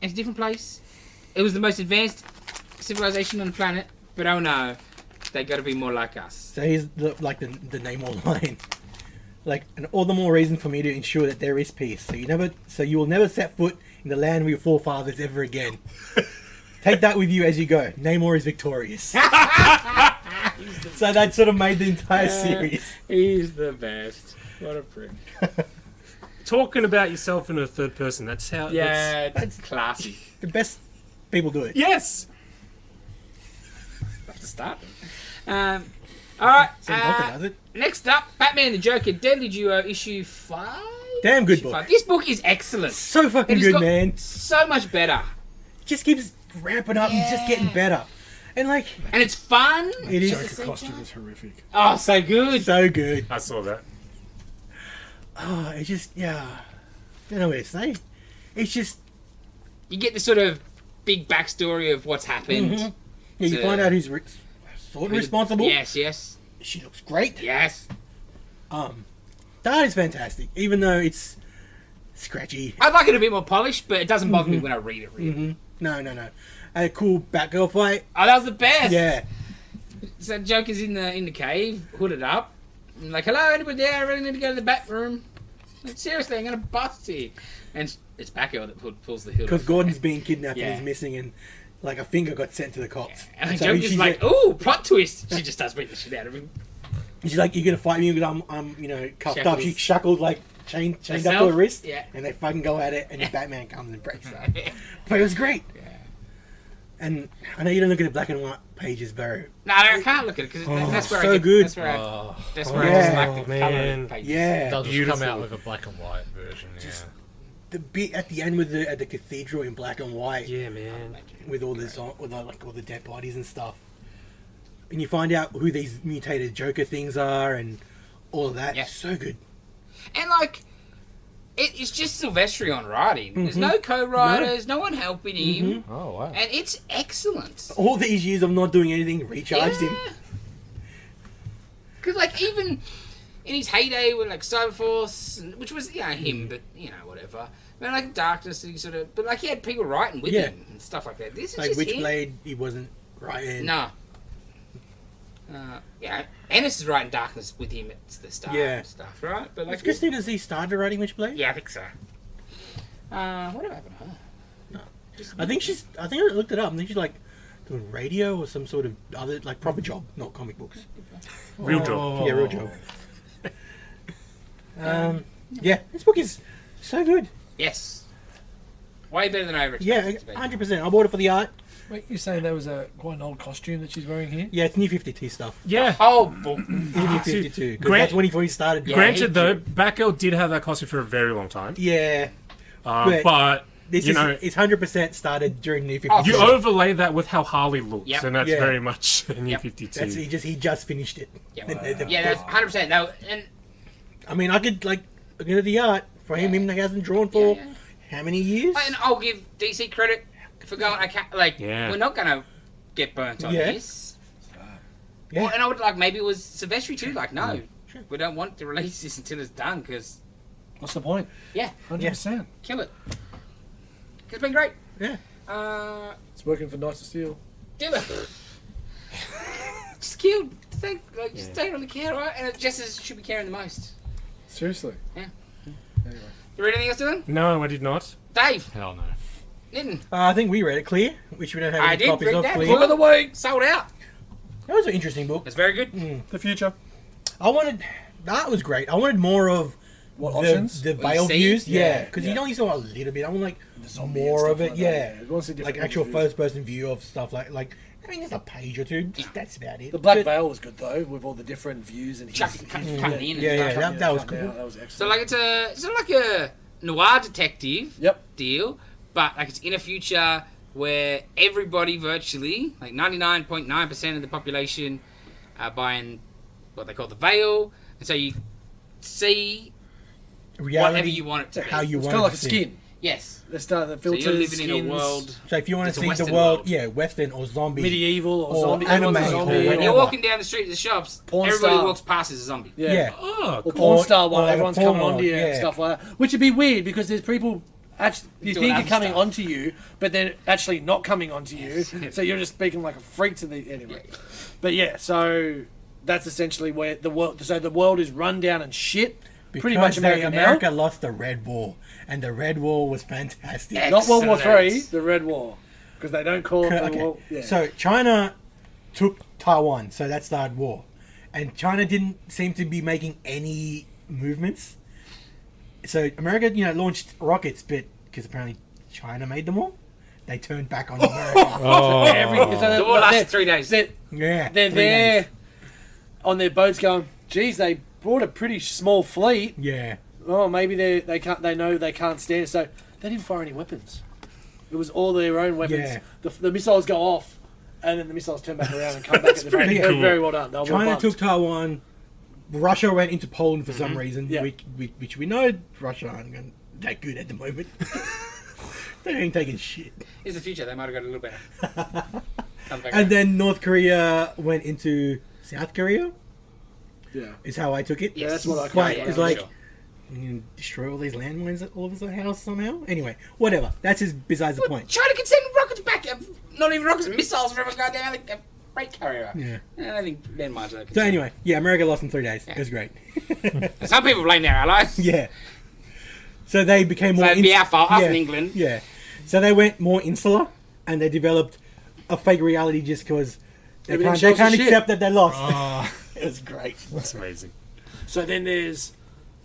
It's a different place. It was the most advanced civilization on the planet. But oh no, they got to be more like us. So he's the Namor line. Like, and all the more reason for me to ensure that there is peace. So you will never set foot in the land of your forefathers ever again. Take that with you as you go. Namor is victorious. So that sort of made the entire series. He's the best. What a prick. Talking about yourself in a third person. That's how. Yeah, that's classy. The best people do it. Yes. Have to start them. All right. Sam Walker does it. Next up, Batman the Joker, Deadly Duo, issue 5. Damn good Issue book. 5. This book is excellent. So fucking It has good, got man. So much better. Just keeps ramping up and just getting better. And like, And it's fun. it is Joker costume is horrific. Oh, so good. so good. I saw that. Oh, it just, yeah. I don't know what to say. It's just, You get this sort of big backstory of what's happened. yeah, you To- find out who's sort of responsible. Yes, yes, She looks great. yes. That is fantastic, even though it's scratchy. I'd like it a bit more polished, but it doesn't bother me when I read it, really. No. A cool Batgirl fight. Oh, that was the best. Yeah. So Joker's in the cave, hooded up. And like, hello, anybody there? I really need to go to the back room. Like, seriously, I'm gonna bust you. And it's Batgirl that pulls the hood Because off. Gordon's being kidnapped Yeah. and he's missing, and like a finger got sent to the cops. And So Joker's she's like, ooh, plot twist. She just starts beating the shit out of him. she's like, "You're gonna fight me because I'm cuffed up." Shackles. She shackled like chained up to Herself? her wrist, Yeah. and they fucking go at it, and the Batman comes and breaks her. But it was great. Yeah. And I know you don't look at the black and white pages, Barry. No, I can't look at it because that's where so I get, good. That's where I, Oh, that's where I yeah. just like the Man. colour pages. Yeah. they'll just Beautiful. come out with a black and white version. Yeah. The bit at the end with at the cathedral in black and white, Yeah, man. with all this with like all the dead bodies and stuff, and you find out who these mutated Joker things are and all of that. Yeah. So good. And like, it's just Silvestrion writing. There's no co-writers, no one helping him, Oh wow. and it's excellent. All these years of not doing anything recharged him. Because like even in his heyday with like Cyberforce, which was him, but whatever. I mean, like Darkness, he sort of, but like he had people writing with Yeah. him and stuff like that. This is Like just him. Witchblade, he wasn't writing. No. Ennis is writing Darkness with him at the start and stuff, right? But like, It's Christina Z started writing Witchblade. yeah, I think so. Whatever happened to her? No. I think I looked it up. I think she's like doing radio or some sort of other like proper job, not comic books. Real job. Yeah, real job. Yeah, this book is so good. Yes. Way better than I ever Yeah, expected it to be. 100%. I bought it for the art. Wait, you're saying there was quite an old costume that she's wearing here? Yeah, it's New 52 stuff. Yeah. Oh, book. New 52. 'Cause Grant- that's when he started. Yeah. Granted, though, Batgirl did have that costume for a very long time. Yeah. But This you is know, it's 100% started during New 52. you overlay that with how Harley looks, Yep. and that's Yeah. very much New Yep. 52. That's he just finished it. Yeah, The- yeah, that's 100%. No, and I mean, I could like look at the art for him. Him that hasn't drawn for Yeah. how many years? and I'll give DC credit for going. I can't like. Yeah. We're not gonna get burnt on Yeah. this. Yeah. Well, and I would like maybe it was Silvestri too. Like, no, we don't want to release this until it's done because What's the point? yeah, 100%. kill it. It's been great. Yeah. It's working for Knights of Steel. Do it. Just kill. Just don't really care, right? And just as should be caring the most. Seriously. Yeah. Anyway. You read anything else to them? No, I did not. Dave, Hell no. Nitin. I think we read it, Clear, which we don't have I any did copies read of. that. Clear. Book of the week. Sold out. That was an interesting book. It's very good. The future. That was great. I wanted more of What the, options? the What you veil see? views. Yeah, Yeah, because yeah. you only saw a little bit. I want like zombie more and of stuff it. like Yeah, that, yeah. You wanna see different like actual views. first-person view of stuff. Like I mean, just a page or two. Just, that's about it. The Black But- Veil was good though, with all the different views and Chuck- his- cutting in and Yeah, stuff. that was cutting cool. out, That was excellent. So like it's sort of like a noir detective Yep. deal, but like it's in a future where everybody virtually, like 99.9% of the population, are buying what they call the veil, and so you see Reality, whatever you want it to be. how you It's want kind of like a to see. skin. Yes. They start the So filters. you're living skins, in a world. So if you want It's to a see the Western world, world. yeah, Western or zombie, medieval or, Or zombie. anime everyone's a or zombie. When whatever. you're walking down the street of the shops, Porn everybody star. walks past as a zombie. yeah. Oh, Or cool. porn star one, or like a everyone's porn coming model, onto you and yeah. stuff like that. Which would be weird because there's people actually you Doing think are other coming stuff. onto you, but they're actually not coming onto you. So you're just speaking like a freak to the anyway. But yeah, so that's essentially where the world. So the world is run down and shit, pretty much America now. America lost the Red War, and the Red War was fantastic. Yeah. Not World War Excellent. Three, the Red War, because they don't call it the Okay. war. Yeah. So China took Taiwan, so that started war, and China didn't seem to be making any movements. So America, launched rockets, but because apparently China made them all, they turned back on America. The war lasted 3 days. They're Yeah, they're 3 there days. on their boats, going, "Geez, they brought a pretty small fleet. Yeah, Oh, maybe they can't. They know they can't stand it, so they didn't fire any weapons. It was all their own weapons. Yeah. The missiles go off, and then the missiles turn back around and come back at the pretty back. cool. Very well done. They were China bugged. took Taiwan. Russia went into Poland for some reason, Yeah. which we know Russia aren't that good at the moment. They ain't taking shit. It's the future. They might have got a little better. Come back And around. then North Korea went into South Korea. Yeah. Is how I took it. Yeah, that's what I But yeah, it's for like sure. you destroy all these landmines all over the house somehow. Anyway, whatever. That's besides the point. China can send rockets back. Not even rockets, missiles from a goddamn freight carrier. Yeah. I don't think landmines are. So anyway, yeah, America lost in 3 days. Yeah. It was great. Some people blame their allies. Yeah. So they became So more. it'd be our fault, us yeah, in England. Yeah. So they went more insular, and they developed a fake reality just because they Everything can't shows you accept that they lost. Oh, It was great. that's amazing. So then there's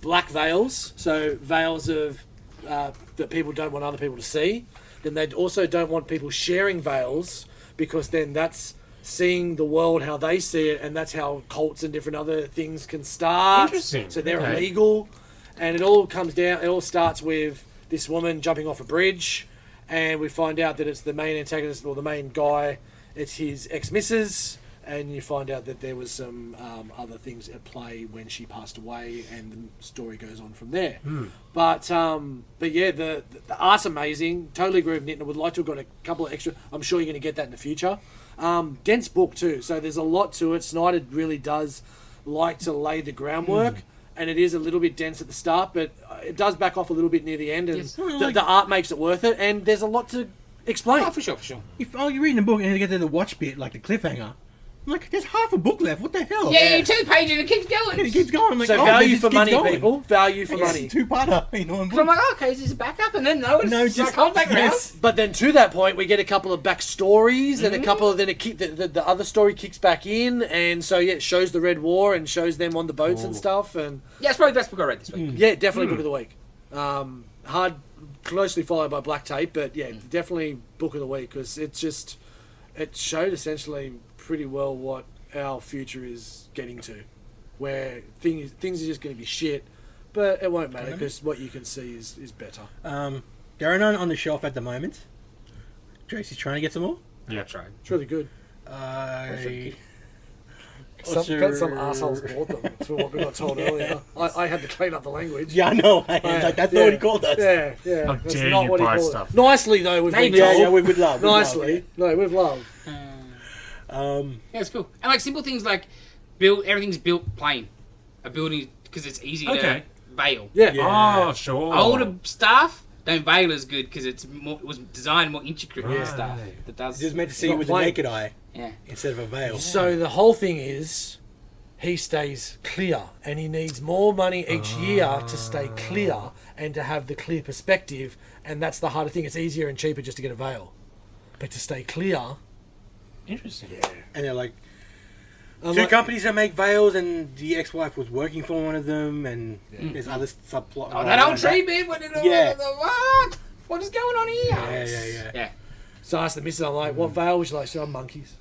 black veils. So veils of that people don't want other people to see. Then they also don't want people sharing veils because then that's seeing the world how they see it, and that's how cults and different other things can start. Interesting. So they're Okay. illegal, and it all comes down. It all starts with this woman jumping off a bridge, and we find out that it's the main antagonist or the main guy. It's his ex-missus, and you find out that there was some other things at play when she passed away, and the story goes on from there. But yeah, the art's amazing. Totally agree with Nitin. I would like to have got a couple of extra. I'm sure you're going to get that in the future. Dense book too, so there's a lot to it. Snyder really does like to lay the groundwork, and it is a little bit dense at the start, but it does back off a little bit near the end, and Yes. the art makes it worth it. And there's a lot to explain. Oh, for sure, for sure. If you're reading a book and you get to the watch bit, like the cliffhanger, I'm like, there's half a book left. What the hell? Yeah, you turn the page and it keeps going. And it keeps going. I'm like, So oh, value this for keeps money, going. people. Value for It's money. a two-parter. One So I'm book. like, oh, okay, is this a backup? And then no, it's No, just just come back around. yes. But then to that point, we get a couple of backstories and a couple of then the other story kicks back in, and so yeah, it shows the Red War and shows them on the boats and stuff, and Yeah, it's probably the best book I read this week. yeah, definitely book of the week. Hard, closely followed by Black Tape, but yeah, definitely book of the week because it showed essentially pretty well what our future is getting to, where things are just going to be shit, but it won't matter because what you can see is better. There are none on the shelf at the moment. Tracy's trying to get some more. Yeah, tried. It's really good. Some assholes bought them. That's what we got told earlier. I had to clean up the language. Yeah, I know. That's not what he called us. Yeah, yeah. How That's dare not you what he buy called it. stuff. Nicely though, we've been Maybe. told. Yeah, we would love. Nicely, no, with love. Yeah, it's cool. And like simple things like everything's built plain. A building because it's easy Okay. to veil. Yeah. Oh, sure. Older stuff don't veil as good because it was designed more intricately Right. stuff. That does. It's just meant to see Not it with plain. the naked eye Yeah. instead of a veil. So the whole thing is, he stays clear, and he needs more money each year to stay clear and to have the clear perspective. And that's the harder thing. It's easier and cheaper just to get a veil, but to stay clear. Interesting. And they're like, I'm two like- companies that make veils, and the ex-wife was working for one of them, and there's other subplot. Oh, that old tree bit. What? Yeah. What? What is going on here? Yeah. Yeah. So I asked the missus, I'm like, what veil would you like? She said, monkeys.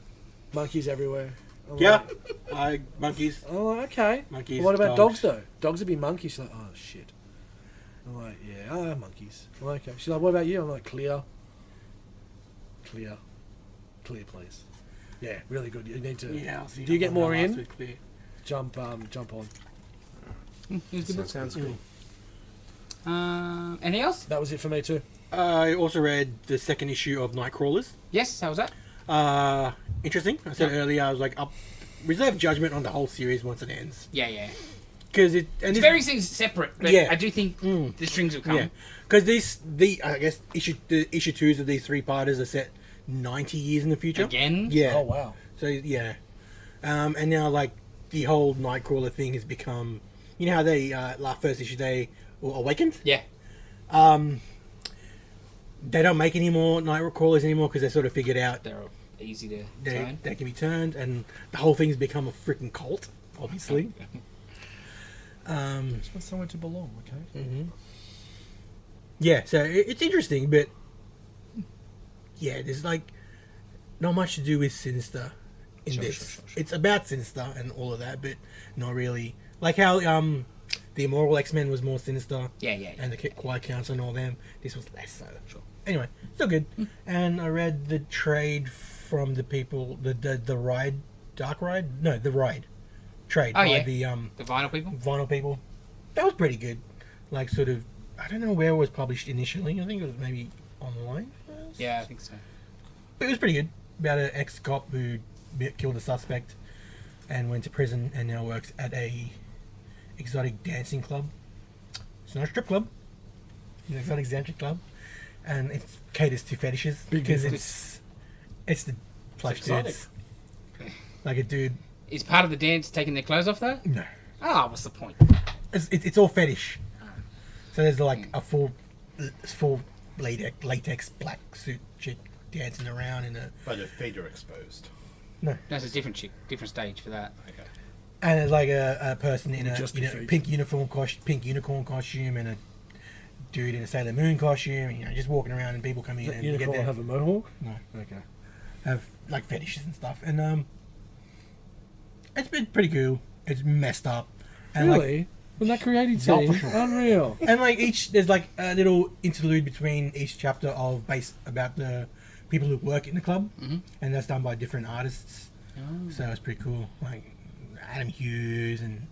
Monkeys everywhere. I'm Yeah. like, Monkeys. oh, okay. Monkeys, What about dogs. dogs though? Dogs would be monkeys. She's like, oh shit. I'm like, yeah, monkeys. I'm like, okay. She's like, what about you? I'm like, clear, please. Yeah, really good. You need to. Yeah. I'll see Do you get more last in? week, clear. Jump on. Sounds cool. Anything else? That was it for me too. I also read the second issue of Nightcrawlers. Yes. How was that? Interesting. I said earlier, I was like, reserve judgment on the whole series once it ends. Yeah. Because It's very things separate, but Yeah. I do think the strings will come. Yeah, because I guess issue twos of these three-parters are set 90 years in the future. Again? Yeah. Oh wow. So yeah, and now like the whole Nightcrawler thing has become You know how they first issue they were awakened. Yeah. They don't make any more Nightcrawlers anymore because they sort of figured out They're easy to they turn. can be turned, and the whole thing's become a freaking cult, obviously. It's where somewhere to belong, okay? Yeah, so it's interesting, but yeah, there's like not much to do with Sinister in this. Sure. It's about Sinister and all of that, but not really. Like how the Immortal X-Men was more Sinister, Yeah. and the Quiet Council and all them. This was less so. Sure. Anyway, still good. And I read the trade from the people, the Ride, Dark Ride? No, the Ride trade Oh, by yeah. the The vinyl people. vinyl people. That was pretty good. Like, sort of, I don't know where it was published initially. I think it was maybe online first. Yeah, I think so. But it was pretty good. About an ex-cop who killed a suspect and went to prison and now works at a exotic dancing club. It's not a strip club. It's an exotic dancing club. And it caters to fetishes because it's the plush dudes. Like a dude. Is part of the dance taking their clothes off though? No. Oh, what's the point? It's all fetish. So there's like a full latex black suit chick dancing around in a. But their feet are exposed. No. That's a different chick, different stage for that. Okay. And there's like a person in Just a the feet. pink unicorn costume and a dude in a Sailor Moon costume. You know, just walking around and people come in and Unicorn get have a mohawk? No. Okay. have like fetishes and stuff. And it's been pretty cool. It's messed up. And Really? From that creative Not team? for sure. Unreal. And like there's like a little interlude between each chapter of about the people who work in the club, and that's done by different artists. So it's pretty cool. Like Adam Hughes and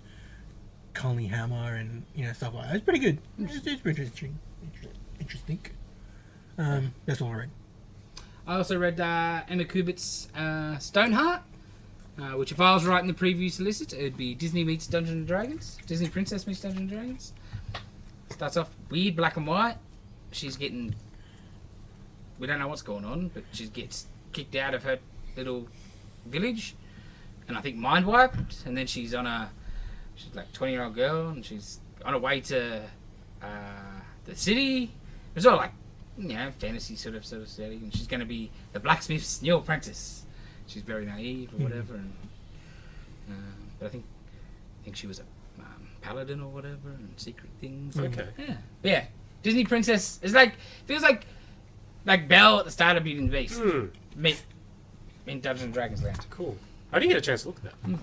Conley Hammer and stuff like that. It's pretty good. It's pretty interesting. That's all I read. I also read Emma Kubert's Stoneheart, which if I was writing the previews list, it would be Disney meets Dungeons and Dragons. Disney Princess meets Dungeons and Dragons. Starts off weird, black and white. She's getting... We don't know what's going on, but she gets kicked out of her little village. And I think mind wiped. And then she's like 20-year-old girl, and she's on her way to the city. It's all like, fantasy sort of setting. And she's going to be the blacksmith's new apprentice. She's very naive or whatever, and but I think she was a paladin or whatever, and secret things. And, Okay. yeah. Disney princess. It's like feels like Belle at the start of Beauty and the Beast. Meet in Dungeons and Dragons land. Cool. I didn't get a chance to look at that.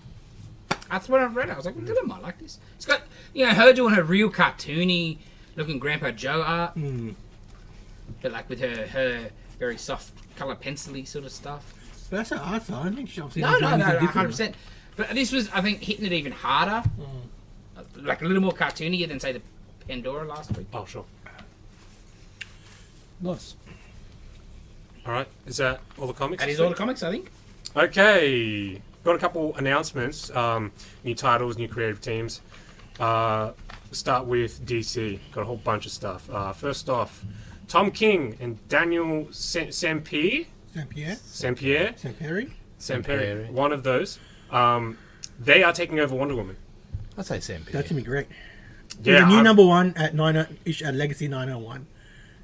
That's what I've read. I was like, I might like this. It's got her doing her real cartoony looking Grandpa Joe art, but like with her very soft color pencil-y sort of stuff. But that's an art style. I don't think I've seen No, anything 100%. different. But this was, I think, hitting it even harder. Like a little more cartoonier than, say, the Pandora last week. Oh, sure. Nice. All right. Is that all the comics? That this is all the week? comics, I think. Okay. Got a couple announcements. New titles, new creative teams. Start with DC. Got a whole bunch of stuff. First off, Tom King and Daniel Sampere. Sampere. One of those. They are taking over Wonder Woman. I'd say Sam P. That's gonna be great. Yeah, There's a new I'm- number one at at Legacy 901.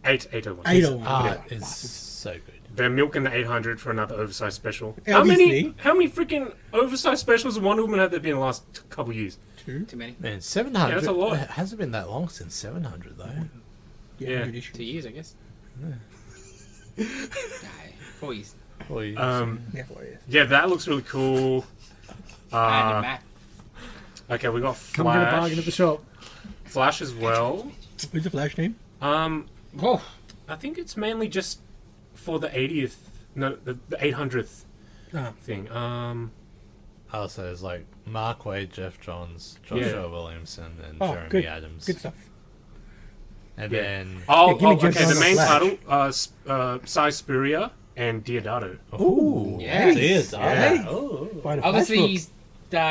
801. 801. Art is so good. They're milking the 800 for another oversized special. Obviously. How many freaking oversized specials of Wonder Woman have there been in the last couple of years? Too many. Man, 700. Yeah, that's a lot. It hasn't been that long since 700, though. Yeah. Good issue. 2 years, I guess. No, 4 years. Well, you- Yeah, 4 years. Yeah, that looks really cool. And a map. Okay, we got Come get a Flash. bargain at the shop. Flash as well. Who's the Flash name? Oh, I think it's mainly just for the 80th, no, the 800th Ah. thing. also, there's like Mark Waid, Jeff Johns, Yeah. Joshua Williamson, and Oh, Jeremy good. Adams. Good stuff. And Yeah. then. give me Okay. Jeff The main Johns' title, Cy Spurrier and Diodato. Ooh, Yeah. Cheers. Hey. Oh. Find a obviously, Flash book. his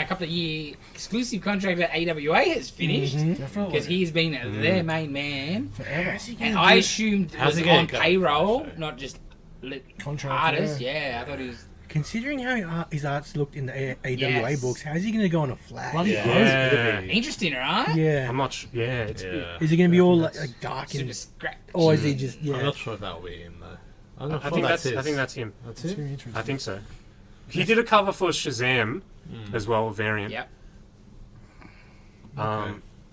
couple of year exclusive contract at AWA has finished Definitely. because he's been their main man. Forever. And I assumed it How's was he on getting payroll, contract? not just Contract, artist. Yeah, I thought he was Considering how his art's looked in the AWA Yes. books, how's he going to go on a Flash? Bloody Yeah. Interesting, right? Yeah. I'm not sure. Yeah, it's Yeah. Is he going to be all like, that's- dark Super and, scratch. or is he just I'm yeah? not sure if that'll be him though. I'm not I sure think that's that's his. I think that's him. That's It's it. very interesting. I think so. He did a cover for Shazam as well, a variant. Yep.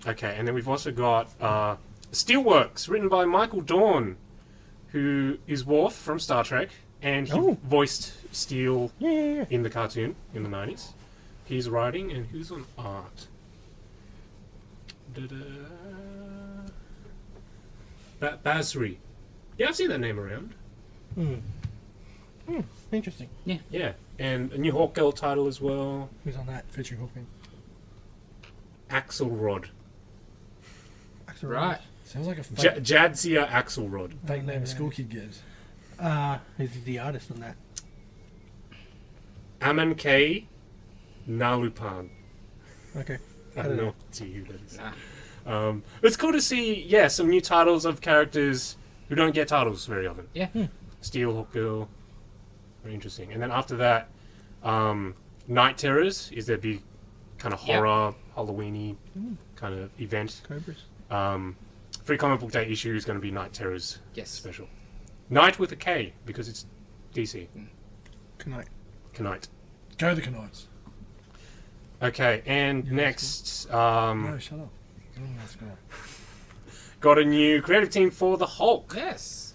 Okay, and then we've also got Steelworks, written by Michael Dorn, who is Worf from Star Trek, and he Oh. voiced Steel Yeah. in the cartoon in the 90s. He's writing, and who's on art? Basri. Yeah, I've seen that name around. Interesting. Yeah, and a new Hawkgirl title as well. Who's on that? Featuring Hawkman. Axelrod. Right. Sounds like a fake, Jadzia Axelrod. fake name a school kid gets. Who's the artist on that? Aman K. Nalupan. Okay. I don't know who that is. Nah. It's cool to see, some new titles of characters who don't get titles very often. Yeah. Steel, Hawkgirl. Very interesting. And then after that, Night Terrors is their big kind of Yep. horror, Halloween-y kind of event. Cobras. Free Comic Book Day issue is going to be Night Terrors Yes. special. Night with a K, because it's DC. Knight. Knight. Go the Knights. Okay, and next, No, shut up. Let's go. got a new creative team for the Hulk. Yes.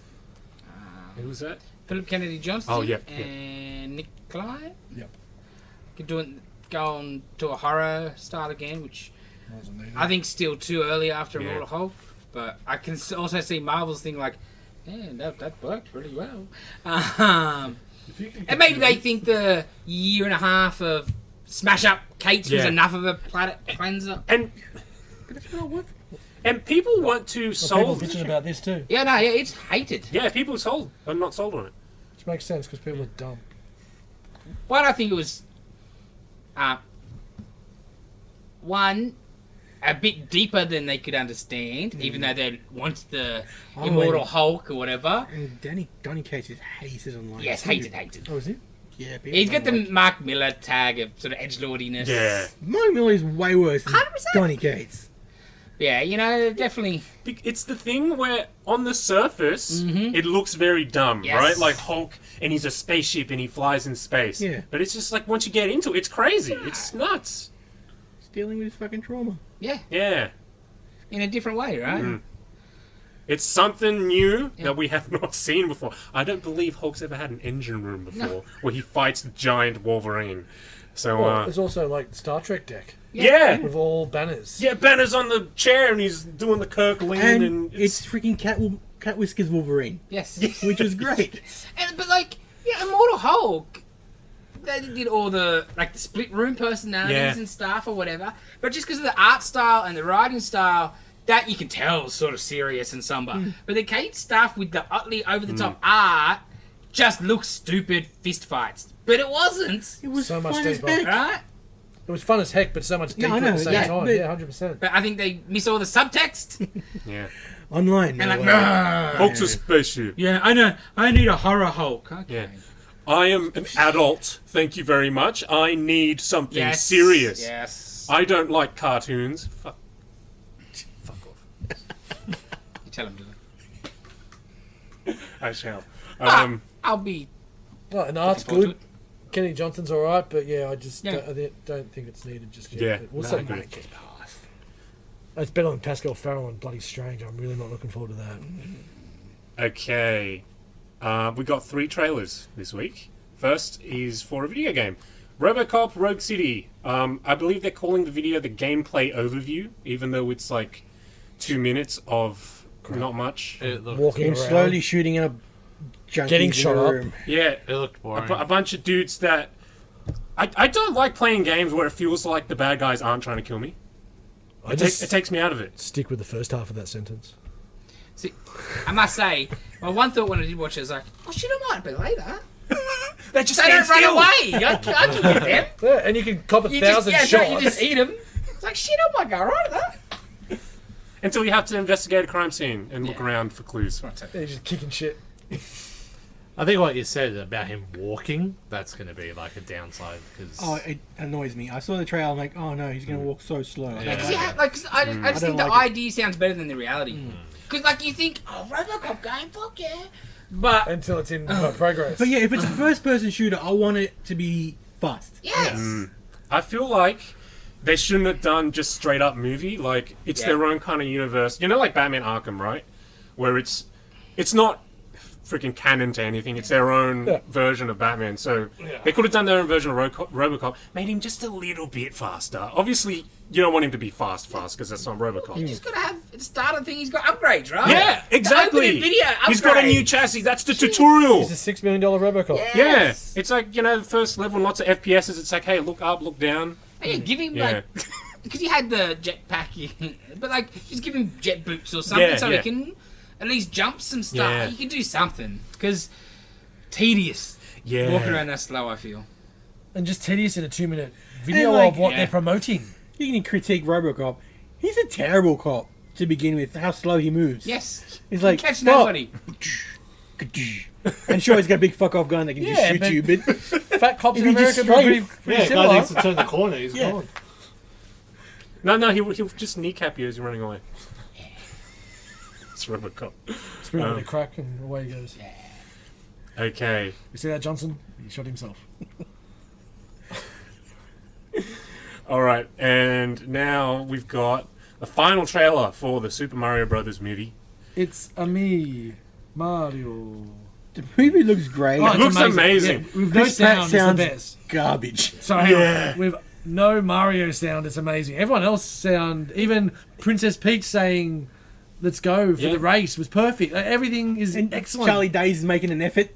Who was that? Philip Kennedy Johnson. Oh, yep, And Nick Clyde. Yep. Going to a horror style again, which Wasn't needed. I think still too early after Yeah. Immortal Hulk. But I can also see Marvel's thing like, that worked really well. If you can And maybe they think the year and a half of Smash Up Kate's was Yeah. enough of a planet cleanser. And But it's not worth. and people want to People solve. bitching about this too. Yeah, it's hated. Yeah, people sold, but not sold on it. Which makes sense because people are dumb. But I think it was, one, a bit deeper than they could understand, even though they wanted the Oh, Immortal and- Hulk or whatever. And Donny Cates is hated online. Yes, too. hated. Oh, is it? Yeah. people He's got don't the like- Mark Miller tag of sort of edgelordiness. Yeah, Mark Miller is way worse than 100%. Donny Cates. Yeah, definitely. it's the thing where on the surface it looks very dumb, Yes. right? Like Hulk, and he's a spaceship and he flies in space. Yeah. But it's just like once you get into it, it's crazy. It's nuts. He's dealing with his fucking trauma. Yeah, Yeah. in a different way, right? Mm. It's something new that we have not seen before. I don't believe Hulk's ever had an engine room before where he fights the giant Wolverine. So, Well, there's also like Star Trek deck yeah. with all banners. Yeah, Banner's on the chair and he's doing the Kirk lean And and it's freaking Cat Whiskers Wolverine, Yes. which was great. But Immortal Hulk, they did all the the split room personalities Yeah. and stuff or whatever. But just because of the art style and the writing style, that you can tell is sort of serious and somber. But the Kate stuff with the utterly over the top art just looks stupid fist fights. But it wasn't, It was So much fun as deeper. heck. right? It was fun as heck, but so much deeper I know, at the same yeah, time. but- Yeah, 100%. But I think they miss all the subtext. yeah. Online. And no like, way. "Nah." Hulk's a spaceship. Yeah, I know. I need a horror Hulk. Okay. Yeah. I am an adult. Thank you very much. I need something Yes. serious. Yes. I don't like cartoons. Fuck off. You tell him to. I shall. I'll be. Well, and the art's forward to good. Kenny Johnson's alright, but yeah, I just Yeah. don't think it's needed just yet. Yeah, But we'll no, see. I agree. It's better than Pascal Farrell and Bloody Strange. I'm really not looking forward to that. Okay. We got 3 trailers this week. First is for a video game. Robocop Rogue City. I believe they're calling the video the gameplay overview, even though it's like 2 minutes of not much. It looked, Walking And around. slowly shooting in a junkies Getting in shot a up. room. Yeah, it looked boring. a bunch of dudes that... I don't like playing games where it feels like the bad guys aren't trying to kill me. I It just takes me out of it. stick with the first half of that sentence. See, I must say, my one thought when I did watch it was like, oh shit, I might be later. They just They stand don't run still. away. I can get them. Yeah, and you can cop 1,000 shots. You just eat them. It's like shit. I might go right at that. Until you have to investigate a crime scene and look Yeah. around for clues. Yeah, you're just kicking shit. I think what you said about him walking, that's going to be like a downside because Oh, it annoys me. I saw the trailer. I'm like, oh no, he's gonna walk so slow. I don't Yeah. like Yeah, it. like 'cause I just I think don't the like idea sounds better than the reality. Because like you think, oh, Robocop game, fuck yeah, but Until it's in progress. But yeah, if it's a first-person shooter, I want it to be fast. yes, I feel like they shouldn't have done just straight up movie. Like it's Yeah. their own kind of universe. You know, like Batman Arkham, right? Where it's not freaking canon to anything. It's their own version of Batman. So they could have done their own version of Robocop, made him just a little bit faster. Obviously, you don't want him to be fast because that's not Robocop. you just gotta have at the start of the thing. He's got upgrades, right? Yeah, exactly. The opening video He's got a new upgrades. chassis. That's the tutorial. It's a $6 million Robocop. Yes. Yeah, it's like, you know, the first level, lots of FPSs. It's like, hey, look up, look down. Yeah, give him Yeah. like because he had the jetpack, but like just give him jet boots or something Yeah, so yeah. he can at least jump some stuff. Yeah. He can do something because tedious Yeah. walking around that slow. I feel. And just tedious in a 2-minute video And, like, of what yeah. they're promoting. You can critique RoboCop. He's a terrible cop to begin with. How slow he moves. Yes, He's like, catch stop. nobody. And sure, he's got a big fuck off gun that can just Yeah, shoot but- you, but Fat cops If in he just America are pretty yeah, guy similar. needs to turn the corner. He's Yeah. gone. No, he'll just kneecap you as you're running away. It's Robocop. Screw him in a crack and away he goes. Okay. You see that, Johnson? He shot himself. All right, and now we've got the final trailer for the Super Mario Brothers movie. It's a me, Mario. the movie looks great. Oh, it's looks amazing. Yeah, with no Chris Pratt sound, it's the sounds best. garbage. So hang on. With no Mario sound, it's amazing. Everyone else sound, even Princess Peach saying, let's go for Yeah. the race was perfect. Everything is And excellent. Charlie Day is making an effort.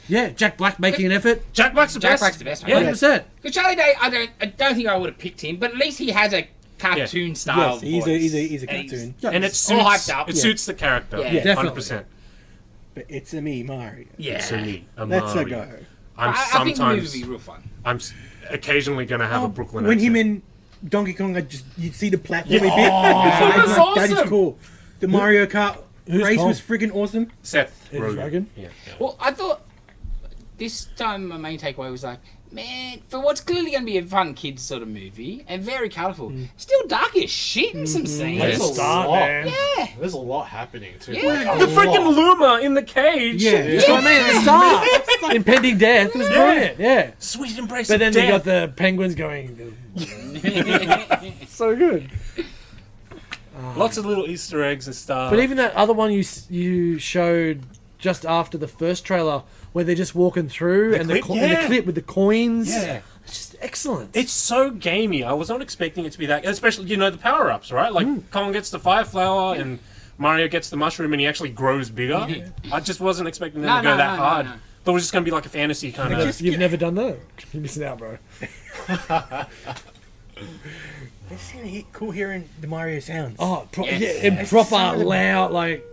Yeah, Jack Black making an effort. Jack Black's the Jack best. Black's the best, Yeah. man. 100%. Because Charlie Day, I don't think I would have picked him, but at least he has a cartoon style. Yes, he's voice. a And cartoon. And it all suits, hyped up. it Yeah. suits the character. Yeah. Definitely. 100%. But it's a me, Mario. Yeah, It's a me, a That's a Mario. go. I'm I think the movie sometimes, would be real fun. I'm occasionally going to have a Brooklyn When accent. him and Donkey Kong, you'd see the platform Yeah. a bit. That's It's like, that is awesome. cool. The Mario Kart race Kong? was freaking awesome. Seth It is Rogen. Rogen? Yeah. Well, I thought this time my main takeaway was like, man, for what's clearly going to be a fun kids sort of movie and very colourful, still dark as shit in some scenes. Yes. There's a Start, lot. man. Yeah. There's a lot happening too. Yeah. Like, The a freaking lot. Luma in the cage. Yeah. That's what I mean, at the start. Impending death. It was brilliant, yeah. Sweet embrace But of then they got death. the penguins going. So good. Lots of little Easter eggs and stuff. But even that other one you showed just after the first trailer, where they're just walking through and, clip? and the Yeah. clip with the coins. Yeah. It's just excellent. It's so gamey. I was not expecting it to be that. Especially, you know, the power ups, right? Like, Kong gets the fire flower and Mario gets the mushroom and he actually grows bigger. I just wasn't expecting them No, to go no, that no, hard. no. Thought it was just going to be like a fantasy kind of. You've never done that. You're missing out, bro. It's cool hearing the Mario sounds. Oh, Yes. yeah, and It's proper so- loud, like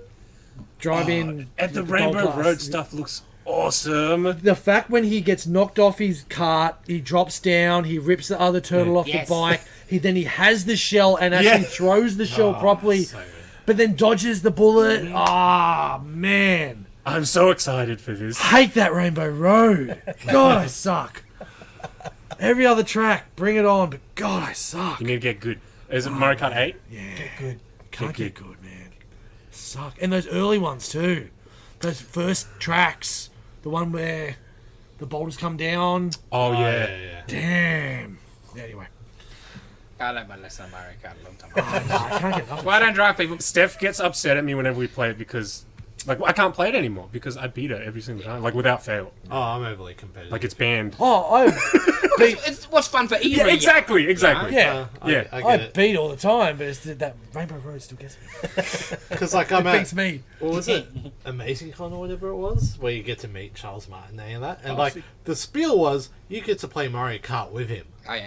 drive-in. And the gold Rainbow class. Road stuff looks awesome. The fact when he gets knocked off his cart, he drops down, he rips the other turtle off Yes. the bike. He has the shell and actually Yeah. throws the shell properly, So good. but then dodges the bullet. Ah, man. I'm so excited for this. Hate that Rainbow Road. God, I suck. Every other track, bring it on, but God, I suck. You need to get good. Is it Mario Kart 8? Yeah, Good. can't Get get good, man. Suck. And those early ones too. Those first tracks, the one where the boulders come down. Oh, yeah. yeah. Damn. Yeah, anyway. I learned my lesson on Mario Kart a long time Oh, ago. no, I can't get enough. Why don't drive people? Steph gets upset at me whenever we play it because, like, I can't play it anymore because I beat her every single time, like, without fail. Oh, I'm overly competitive. Like, it's banned. Oh, I beat. It's what's fun for either. Yeah, of you. exactly. Yeah, Yeah. I I get it. beat all the time, but it's that Rainbow Road still gets me. Because like It I'm at, beats me. what was it? Amazing Con or whatever it was, where you get to meet Charles Martinet and that, and like the spiel was you get to play Mario Kart with him, Oh yeah.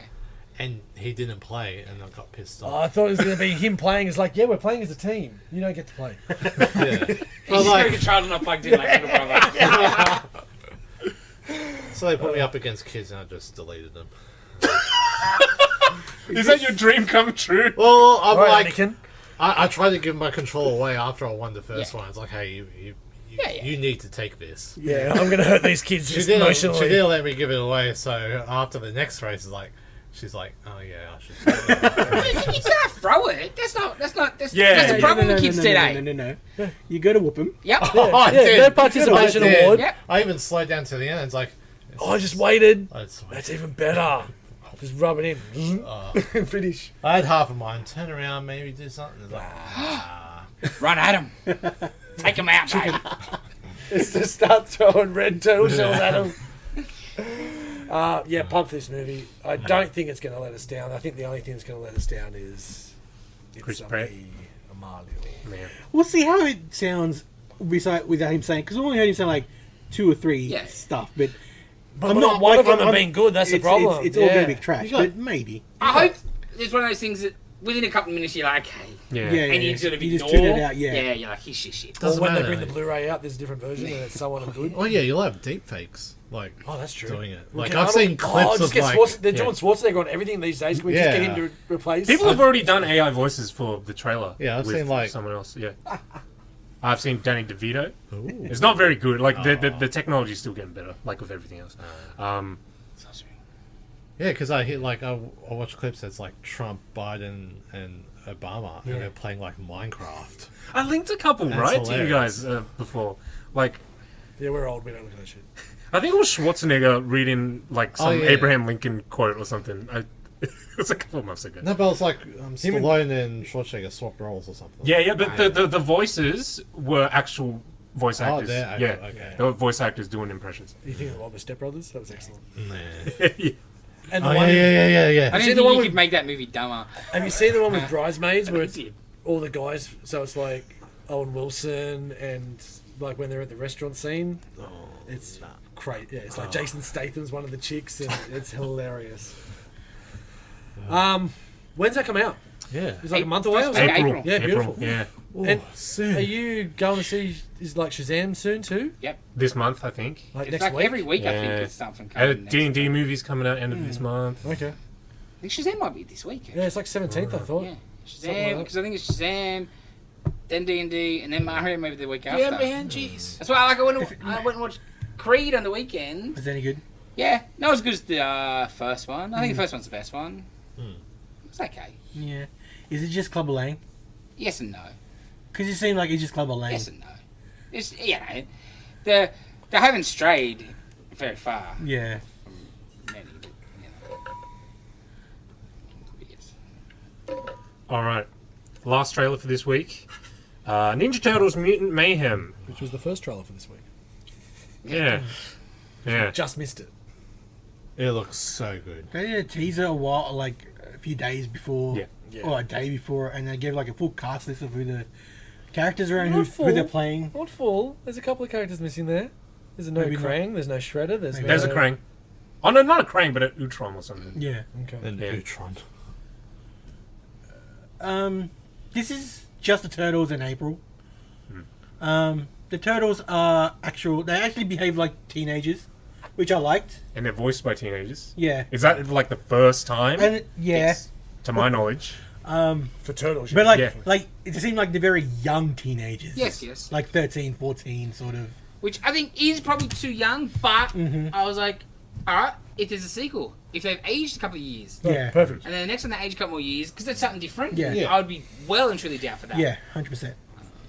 and he didn't play, and I got pissed Oh, off. I thought it was going to be him playing. It's like, yeah, we're playing as a team. You don't get to play. Yeah. He's But just got a like, controller not plugged in like little brother. so they put me up against kids, and I just deleted them. Is that your dream come true? Well, I'm All right, like, Anakin. I tried to give my control away after I won the first Yeah. one. It's like, hey, you Yeah. You need to take this. Yeah, I'm gonna hurt these kids She just didn't emotionally. let me give it away, so after the next race, she's like, oh yeah, I should take it. You can't throw it. That's Yeah, that's the problem with kids today. No. You go to whoop him. Yep. I did. no participation I did. award. Yep. I even slowed down to the end. It's like, I just waited. That's That's even better. Just rub it in. And finish. I had half of mine. Turn around, maybe do something. It's like, Run at him. Take him out, mate. It's to start throwing red turtle shells at them. Yeah, pump this movie. I don't think it's going to let us down. I think the only thing that's going to let us down is Chris Pratt. Amalio. Man. We'll see how it sounds without him saying, because we only heard him sound like 2 or 3 Yeah. stuff, but But not one of them have been good. That's the problem. It's all going to be trash, but maybe. I hope it's one of those things that within a couple of minutes you're like, okay. Yeah. And you sort of You ignore. just tune it out, yeah. Yeah, you're like, he's shit. Or Doesn't when they matter. bring the Blu-ray out, there's a different version and it's somewhat good. oh yeah, you'll have deep fakes. Like, Oh, that's true. doing it. Well, Like, can I've I seen not- clips just of get like, they're doing Schwarzenegger on everything these days. Can we just get him to replace? People have already done AI voices for the trailer. Yeah, I've with seen, like- someone else. Yeah. I've seen Danny DeVito. ooh. It's not very good. Like the technology's still getting better, like with everything else. Yeah, because I watch clips that's like Trump, Biden, and Obama, and they're playing like Minecraft. I linked a couple, That's right, to you hilarious. guys before. Like, Yeah, we're old. We don't look at that shit. I think it was Schwarzenegger reading like some yeah. Abraham Lincoln quote or something. It was a couple of months ago. No, but it's like Stallone and Schwarzenegger swapped roles or something. Yeah, but the voices were actual voice actors. they're actual- yeah, okay. they were voice actors doing impressions. You think of the one with Step Brothers? That was excellent. Nah. Yeah. And the Oh one, yeah. I seen didn't the think one you with- could make that movie dumber. have you seen the one with Bridesmaids where it's did. all the guys? So it's like Owen Wilson and like when they're at the restaurant scene. It's great. Yeah, it's like Jason Statham's one of the chicks, and it's hilarious. When's that come out? Yeah. It's like a month away. Or First something? April. Yeah, beautiful. Yeah, And soon. are you going to see is like Shazam soon too? Yep. this month I think. Like It's next like week? every week I think Yeah. it's something coming. D&D movies coming out end of this month. Okay. I think Shazam might be this week. Yeah, it's like 17th. I thought. Yeah. Something Shazam, like that. because I think it's Shazam, then D&D, and then Mario maybe the week after. jeez. That's why I went and watched Creed on the weekend. Is that any good? Yeah, not as good as the first one. I think the first one's the best one. It's okay. Yeah. Is it just Clubber Lang? Yes and no. Because it seemed like it's just Clubber Lang. Yes and no. It's they haven't strayed very far. Yeah. Many, but, But yes. All right, last trailer for this week. Ninja Turtles: Mutant Mayhem. Which was the first trailer for this week. Yeah, yeah. Just missed it. It looks so good. They did a teaser a few days before, Yeah. or a day before, and they gave like a full cast list of who the characters are and Not who they're full. playing. Not full. There's a couple of characters missing there. There's no Maybe not. Krang. There's no Shredder. There's Maybe. There's a Krang. Oh no, not a Krang, but an Utron or something. Yeah. Okay. And Yeah. Neutron. This is just the Turtles in April. The Turtles are they actually behave like teenagers, which I liked. And they're voiced by teenagers. Yeah. Is that like the first time? And Yes. To my knowledge. For Turtles. But Yeah. like it seemed like they're very young teenagers. Yes. Like 13, 14 sort of. Which I think is probably too young, but Mm-hmm. I was like, alright, if there's a sequel, if they've aged a couple of years, Yeah. Perfect. and then the next one they age a couple more years, because it's something different, Yeah. I would be well and truly down for that. Yeah, 100%.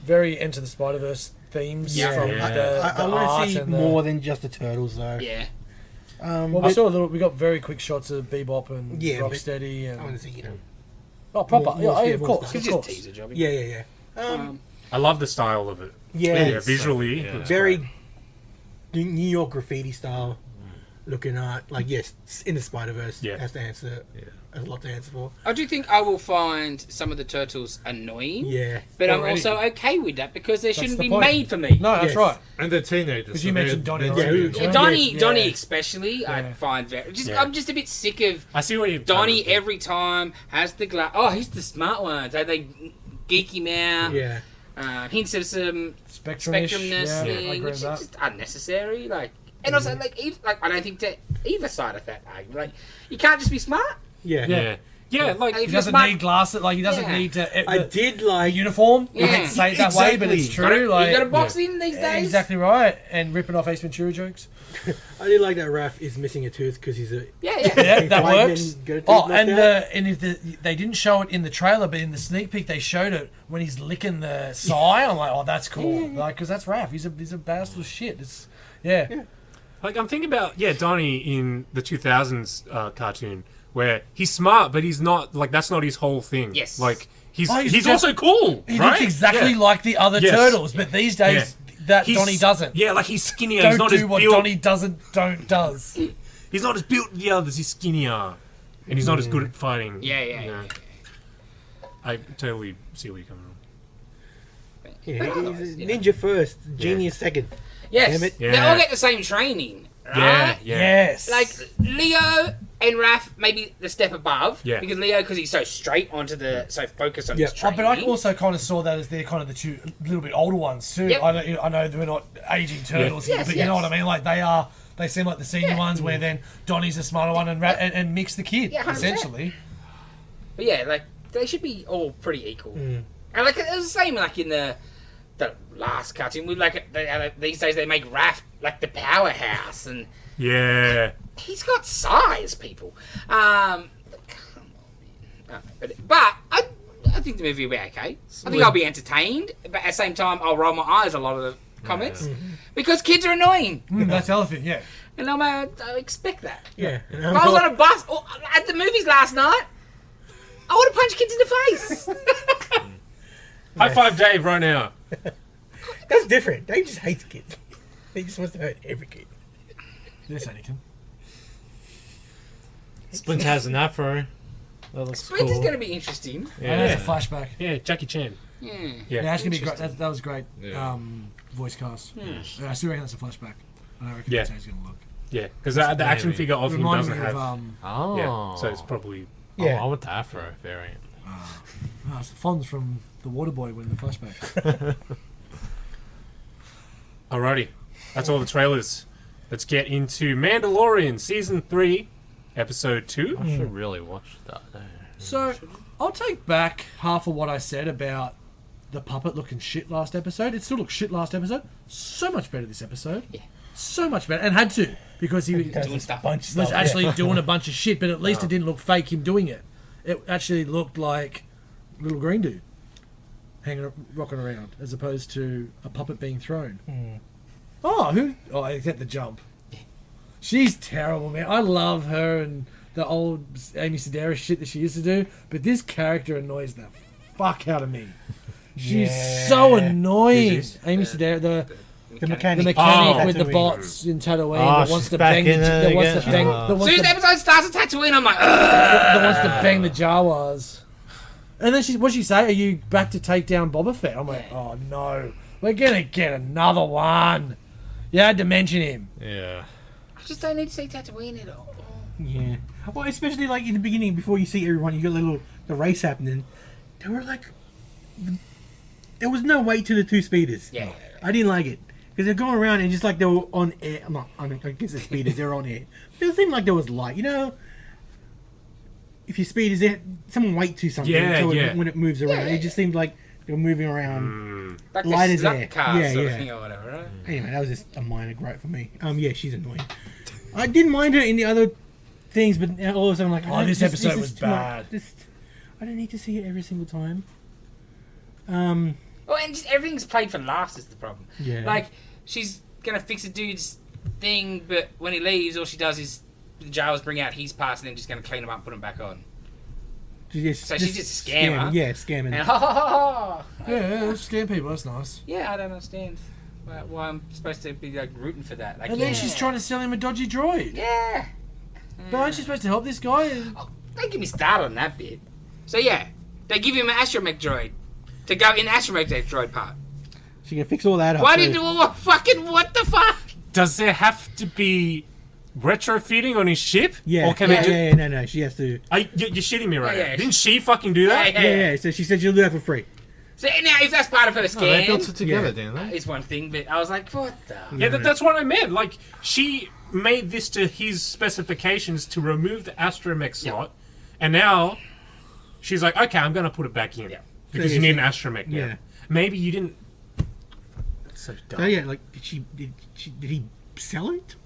Very Enter the Spider-Verse themes Yeah. from Yeah. the I art want to see and the- more than just the Turtles though. Yeah. Well, we but saw a little. We got very quick shots of Bebop and Yeah, but Rocksteady I want and to see proper. more- yeah, more of course, stuff. It's of just course. teaser job. Yeah. I love the style of it. Yeah. Yeah, visually. Yeah. it's Very great. New York graffiti style looking art. Like yes, in the Spider-Verse Yeah. has to answer. Has a lot to answer for. I do think I will find some of the turtles annoying, Yeah. but I'm Already. also okay with that because they shouldn't the be point. made for me. No, that's Yes. right. And they're teenagers. Because you mentioned Donnie. they're already. teenagers. Yeah, Donnie, Yeah. Donnie especially, I Yeah. find very. Yeah. I'm just a bit sick of I see what you're Donnie trying to do. every time has the glass. Oh, he's the smart one. They geek him out. Yeah. Hints of some Spectrum-ish. spectrumness Yeah, I thing, agree which with is that. just unnecessary. And also I don't think to either side of that argument. You can't just be smart. Yeah. Yeah. Yeah, like If He you're doesn't smart- need glasses. Like he doesn't Yeah. need to. I the did a like. uniform. You Yeah. can say it that way, but it's Exactly. true. Like you got to box in these days. exactly right. And ripping off Ace Ventura jokes. I did like that Raph is missing a tooth because he's a. Yeah. Yeah, he's that white man, works. got a tooth Oh, knocked and out. if they didn't show it in the trailer, but in the sneak peek they showed it when he's licking the sigh. I'm like, oh, that's cool. Like, because that's Raph. He's a bastard of shit. It's like I'm thinking about Donnie in the 2000s cartoon where he's smart, but he's not like that's not his whole thing. Yes. Like he's Oh, he's he's just- also cool. He right? looks exactly Yeah. like the other Yes. turtles, but these days that He's- Donnie doesn't. Yeah, like he's skinnier. He's Don't not do as what built. Donnie does. He's not as built as the others. He's skinnier, and he's not as good at fighting. Yeah. you know. I totally see where you're coming from. Yeah, he's a ninja first, genius second. Yes. Damn it. They Yeah. all get the same training. Right? Yeah. Yes. Like Leo and Raph, maybe the step above. Yeah. Because Leo, because he's so straight onto the, so focused on Yeah. his Oh, training. but I also kind of saw that as they're kind of the two little bit older ones too. Yep. I know we're not aging turtles here, Yes, but yes. you know what I mean. Like they seem like the senior ones, where then Donnie's the smarter one and mix the kid Yeah, 100%. essentially. But yeah, like they should be all pretty equal. And like it was the same like in the last cartoon. We like these days they make Raph like the powerhouse, and Yeah. he's got size, people. Come on, man. But I think the movie will be okay. I think I'll be entertained, but at the same time I'll roll my eyes a lot of the comments because kids are annoying, That's the other thing, yeah. and I expect that. Yeah. And If I was on a bus or at the movies last night, I would have punched kids in the face. High five, Dave, right now. That's different. They just hate kids. They just wants to hurt every kid. Yes, Anakin. Splinter has an afro. That looks Splinter's cool. going to be interesting. Yeah. That's a flashback. Yeah, Jackie Chan. Yeah. Yeah. Yeah, that's gonna be great. Interesting. That was great. Yeah. Voice cast. Yeah, I still reckon that's a flashback. I don't reckon Yeah. that's how he's gonna look. Yeah, because the action Maybe. figure of him Reminds doesn't me have. of Oh. Yeah, so it's probably. Yeah. I want the afro variant. it's the Fonz from the Waterboy when the flashback. Alrighty, that's all the trailers. Let's get into Mandalorian season 3, episode 2. I should really watch that. So I'll take back half of what I said about the puppet looking shit last episode. It still looks shit last episode. So much better this episode. Yeah. So much better, and had to because he Doing stuff. Bunch of was stuff, actually doing a bunch of shit. But at least it didn't look fake him doing it. It actually looked like little green dude rocking around, as opposed to a puppet being thrown. Oh, who? Oh, I get the jump. She's terrible, man. I love her and the old Amy Sedaris shit that she used to do, but this character annoys the fuck out of me. She's so annoying. Who's this? Amy Sedaris, the mechanic. mechanic Oh. with the Tatooine. bots in Tatooine Oh, that wants she's to back bang, in it that wants to again. bang, Oh. that As wants soon as to the episode starts at Tatooine, I'm like, ugh. that wants to bang the Jawas. And then what'd she say? Are you back to take down Boba Fett? I'm like, oh no. We're gonna get another one. You had to mention him. Yeah. I just don't need to see Tatooine at all. Yeah. Well, especially like in the beginning, before you see everyone, you got the race happening. They were like, there was no weight to the two speeders. Yeah. I didn't like it because they're going around and just like they were on air. I guess the speeders they're on air. It seemed like there was light. You know, if your speed is there, someone weight to something Yeah, so yeah. when it moves around. Yeah. It just seemed like they were moving around. Like Light the as slot air. car Yeah, sort yeah. of thing or whatever, right? Anyway, that was just a minor gripe for me. Yeah, she's annoying. I didn't mind her in the other things, but all of a sudden I'm like, Oh, this episode is was too much. bad. I don't need to see it every single time. Oh, and just everything's played for laughs is the problem. Yeah. Like, she's gonna fix a dude's thing, but when he leaves, all she does is the Jawas bring out his parts and then just gonna clean them up and put them back on. So she's just a scammer. Yeah, scamming. And ha ha ha ha! Yeah, scam people. That's nice. Yeah, I don't understand why I'm supposed to be like rooting for that. Like, And then she's trying to sell him a dodgy droid. Yeah. But aren't you supposed to help this guy? Oh, don't get me started on that bit. So yeah, they give him an astromech droid to go in the astromech droid part. She can fix all that up. Why too. did you do all fucking what the fuck? Does there have to be retrofitting on his ship? Yeah, Or can yeah, they just... yeah, no, she has to. You're shitting me right Yeah, yeah. now. Didn't she fucking do that? Yeah, Yeah, so she said she'll do that for free. So now, if that's part of her No, they built scam, it together, Yeah. didn't they? it's one thing. But I was like, what the? Yeah, that's what I meant. Like, she made this to his specifications to remove the astromech slot, and now she's like, okay, I'm going to put it back in. Yeah. Because So, you yeah, need an astromech now. yeah. Maybe you didn't... That's so dumb. Oh yeah, like did he sell it?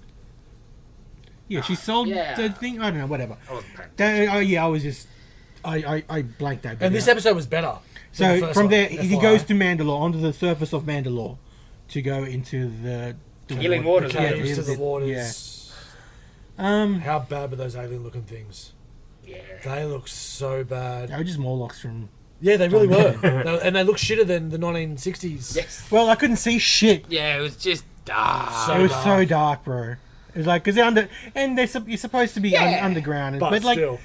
Yeah, she sold yeah. the thing. I don't know, whatever. I wasn't paying I was just I blanked that. bit And this out. episode was better. than the So first from one, there, he FYI. goes to Mandalore, onto the surface of Mandalore, to go into the Healing waters, Yeah, Caves to the yeah. waters. Um, How bad were those alien-looking things? Yeah. They look so bad. they were just Morlocks from. Yeah, they really were. And they look shitter than the 1960s. Yes. Well, I couldn't see shit. Yeah, it was just dark. So It was dark. so dark, bro. It was like because they're under, and you're supposed to be Yeah. underground, But like still.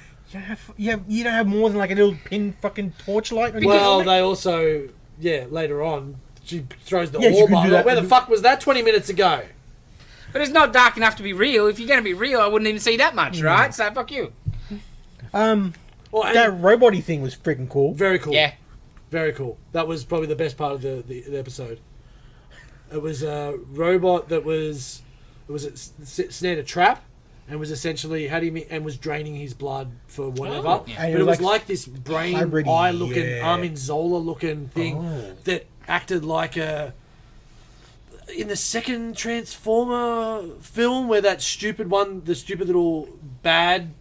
you don't have more than like a little pin fucking torchlight. On your Well, helmet? they also, later on, she throws the Yeah, you orb can up. do Like, that. where the fuck was that 20 minutes ago? But it's not dark enough to be real. If you're going to be real, I wouldn't even see that much, right? So fuck you. Well, and that robot-y thing was freaking cool. very cool. Yeah. Very cool. That was probably the best part of the episode. It was a robot that was snared a trap and was essentially and was draining his blood for whatever. Oh, yeah. And But it was like this brain hybrid-y, eye looking yeah. Armin Zola looking thing Oh. that acted like a. In the second Transformer film, where that stupid little bad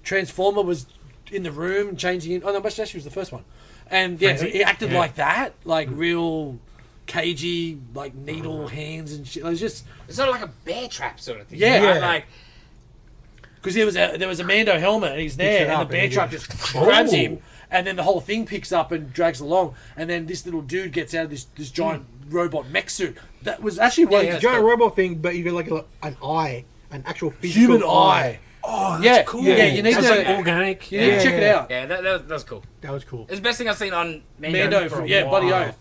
Transformer was in the room and changing it. Oh no, but actually was the first one. And yeah, Frenzy? it acted Yeah. like that, like real cagey, like needle hands and shit. It was just It's sort of like a bear trap sort of thing. Yeah. right? Yeah. Like, because there was a Mando helmet and he's Picks there, it and up the bear and he truck just- just grabs Oh. him, and then the whole thing picks up and drags along, and then this little dude gets out of this giant robot mech suit. That was actually Yeah, one yeah. giant robot thing, but you got like an eye, an actual physical human eye. Oh, that's Yeah, cool. yeah, you need Sounds to- like organic. You need to check it out. yeah, that was cool. That was cool. It's the best thing I've seen on Mando, for a yeah, Bloody while. Oath.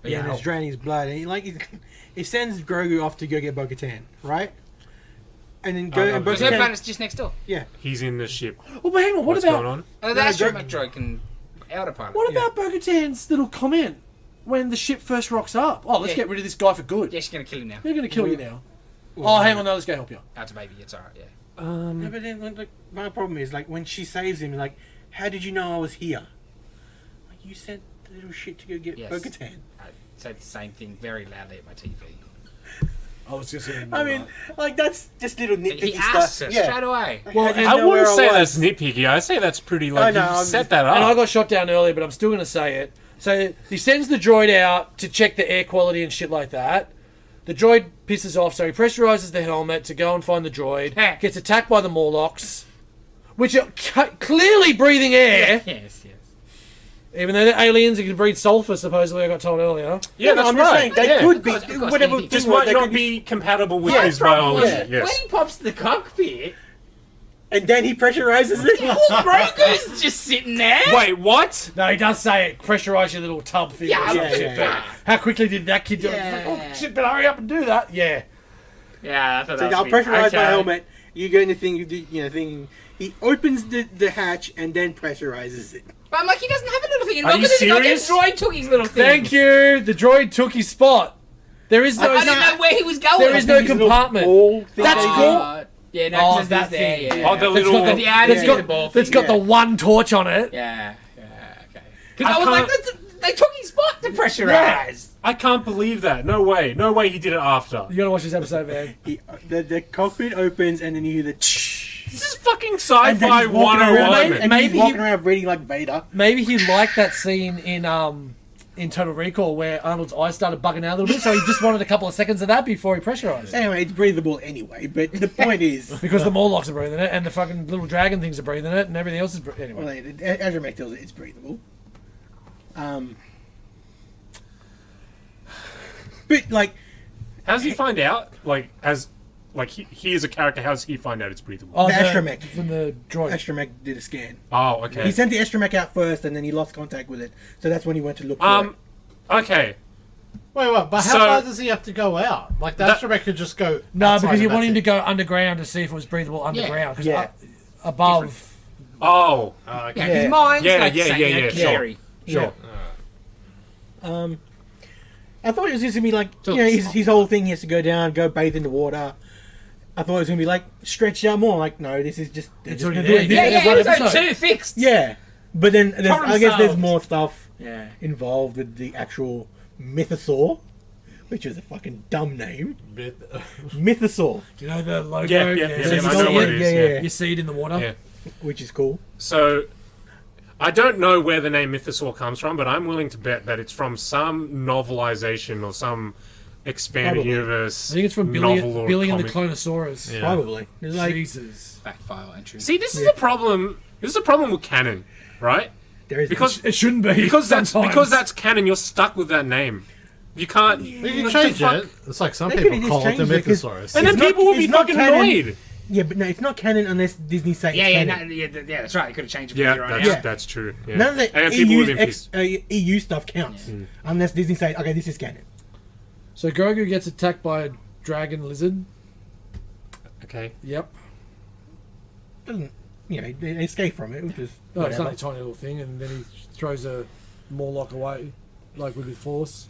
Yeah, and it's draining his blood, and he sends Grogu off to go get Bo-Katan, right? And then no, and Because her Bo-Katan, planet's just next door. yeah. He's in the ship. Oh, but hang on, what What's about going on? The No, astromech droid can outer pilot. what about Bo-Katan's little comment when the ship first rocks up? Oh, let's Yeah. get rid of this guy for good. Yeah, she's going to kill him now. They're going to kill you now. Oh, hang on, no, let's go help you. That's a baby. It's alright, yeah. No, but then like, my problem is like when she saves him, like, how did you know I was here? Like you sent the little shit to go get Yes. Bo-Katan. I said the same thing very loudly at my TV. I was just saying. I mean, like that's just little nitpicky He stuff. asked her straight away. well, How do you I know wouldn't where say was? that's nitpicky. I say that's pretty, I like, know, you I'm set just- that up. and I got shot down earlier, but I'm still going to say it. So he sends the droid out to check the air quality and shit like that. The droid pisses off, so he pressurizes the helmet to go and find the droid. Yeah. Gets attacked by the Morlocks, which are clearly breathing air. Yes, yes. Even though they're aliens, they can breathe sulfur, supposedly, I got told earlier. yeah, No, that's I'm right. just saying they yeah. could be Of course, whatever. anything. Just thing was, might they not could be compatible with Yeah, his probably. biology. Yeah. Yes. When he pops the cockpit, And then he pressurizes it. Grogu's just sitting there. Wait, what? No, he does say it. Pressurize your little tub thing. Yeah, or some yeah, shit, yeah. but how quickly did that kid do it? It's like, Yeah. oh, shit, better hurry up and do that. Yeah. Yeah, I thought So that I'll was pressurize okay. my helmet. You go in the thing. You do, thing. He opens the hatch and then pressurizes it. But I'm like, he doesn't have a little thing. Are you Look at the goddamn serious? droid took his little thing. Thank you. The droid took his spot. There is no. I didn't know where he was going. There is no These little compartment. ball things That's they do. cool. Yeah, no, Oh, because that there, thing. yeah. Oh, the That's little... got the ad That's is got, the ball that's thing, got the one torch on it. Yeah, okay. Because I I was like, can't- they took his spot to pressurize. I can't believe that. No way. No way he did it after. You gotta watch this episode, man. The cockpit opens and then you hear the. This is fucking And then sci-fi he's walking around, 101. and Maybe he's walking he- around reading like Vader. Maybe he liked that scene in Total Recall where Arnold's eyes started bugging out a little bit, so he just wanted a couple of seconds of that before he pressurized. Anyway, it's breathable anyway. But the point is, Because the Morlocks are breathing it, and the fucking little dragon things are breathing it, and everything else is anyway. well, Azramek tells it it's breathable. But like, How does he find out? He is a character. How does he find out it's breathable? Oh, The astromech. from the droid. Astromech did a scan. Oh, okay. He sent the Astromech out first, and then he lost contact with it. So that's when he went to look for it. Okay. Wait, but how So- far does he have to go out? Like, the That- astromech could just go. No, outside because you and want him that's to it. go underground to see if it was breathable underground. Because Yeah. above. Oh, Oh, okay. Yeah, Yeah. because mine's Yeah, like yeah, saying, yeah, you know, yeah, sure. Carrie. sure. I thought it was just gonna be like, So- his whole thing. He has to go down, go bathe in the water. I thought it was gonna be like stretched out more. Like, no, this is just. It's just already gonna do there. it. Yeah, Yeah, yeah, one episode episode. 2 fixed. Yeah. But then Problem I guess there's solved. more stuff Yeah. involved with the actual Mythosaur, which is a fucking dumb name. Mythosaur, Do you know the logo? Yeah, yeah, So yeah, you I see know what it? it is. Yeah, Yeah. yeah. You see it in the water. Yeah. which is cool. So, I don't know where the name Mythosaur comes from, but I'm willing to bet that it's from some novelization or some expanded Probably. universe I think it's from novel or Billy and the comic. Clonosaurus. Yeah. Probably. There's like Jesus. Fact file entry. See, this is a problem. This is a problem with canon, right? there is Because It shouldn't be. because sometimes. that's canon. You're stuck with that name. You can't. You what can the change fuck? it. It's like some They people could've just call it the changed it 'cause- Mythosaurus. And then It's not- people will be it's not fucking canon. annoyed. yeah, but no, it's not canon unless Disney say Yeah, it's yeah, canon. no, yeah, that's right. They could have changed it Yeah, from here on that's out. Yeah. that's true. Yeah. None of the and people will EU, be pissed. EU stuff counts unless Disney say, okay, this is canon. So Grogu gets attacked by a dragon lizard. Okay. Yep. Doesn't they escape from it, which is No, it's whatever. only a tiny little thing, and then he throws a Morlock away, like with his force.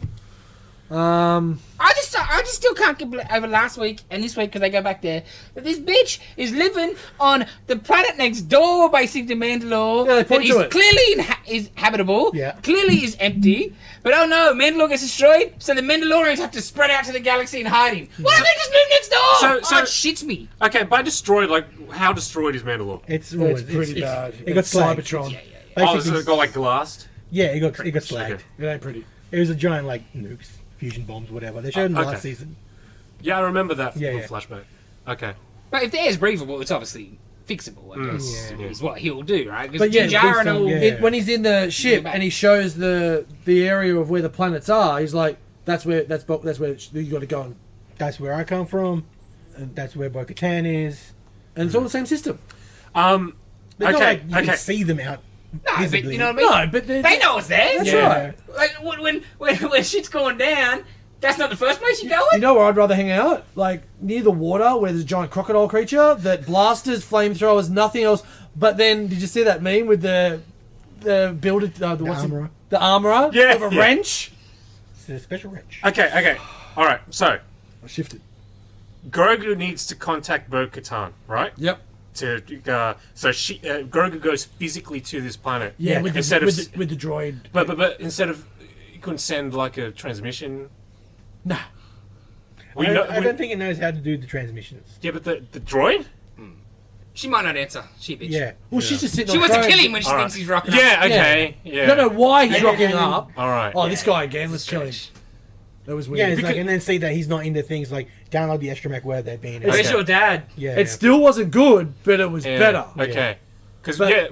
I just still can't get over last week and this week because they go back there. That this bitch is living on the planet next door, basically to Mandalore. Yeah, they point that to is it. clearly is habitable. Yeah. Clearly is empty. But oh no, Mandalore gets destroyed, so the Mandalorians have to spread out to the galaxy and hiding. Why don't they just move next door? So- It shits me. Okay. By destroyed, like how destroyed is Mandalore? It's It's pretty bad. It got It's slagged. Cybertron. Yeah, yeah. Oh, Basically, so it got like glassed. yeah, it got slagged. Okay. It ain't pretty. It was a giant like nukes, fusion bombs, whatever. They showed in the Okay. last season. Yeah, I remember that Yeah, little yeah. flashback. Okay. But if the air's breathable, it's obviously fixable. I guess Yeah. is what he'll do, right? But yeah, Jaren will. yeah. When he's in the ship and he shows the area of where the planets are, he's like, "That's where you got to go." That's where I come from, and that's where Bo-Katan is. And it's all the same system. But it's not Okay. like you Okay. can see them out No, but visibly. you know what I mean. No, but They know it's there. That's Yeah. right. Like when shit's going down, that's not the first place you're going. You know where I'd rather hang out? Like near the water where there's a giant crocodile creature that blasters, flamethrowers, nothing else. But then, did you see that meme with the builder, armorer. the armorer Yeah, with a yeah. wrench? It's a special wrench. Okay. All right. So I shifted. Grogu needs to contact Bo-Katan, right? Yep. So Grogu goes physically to this planet. Yeah, with, instead the, of with the droid. but instead of you couldn't send like a transmission. Nah. We I know, don't think it knows how to do the transmissions. yeah, but the droid. She might not answer. She bitch. Yeah. Well, she's just sitting She on wants to throne. kill him when she All thinks right. he's rocking up. Yeah. Okay. Yeah. I don't know why he's And- rocking and- up. All right. Oh, this guy again. Let's kill him. That was weird. Yeah, it's Because- like, and then see that he's not into things like download the astromech where they've been. Where's your dad? Yeah, It still wasn't good, but it was Yeah, better. Okay. Because But, yeah,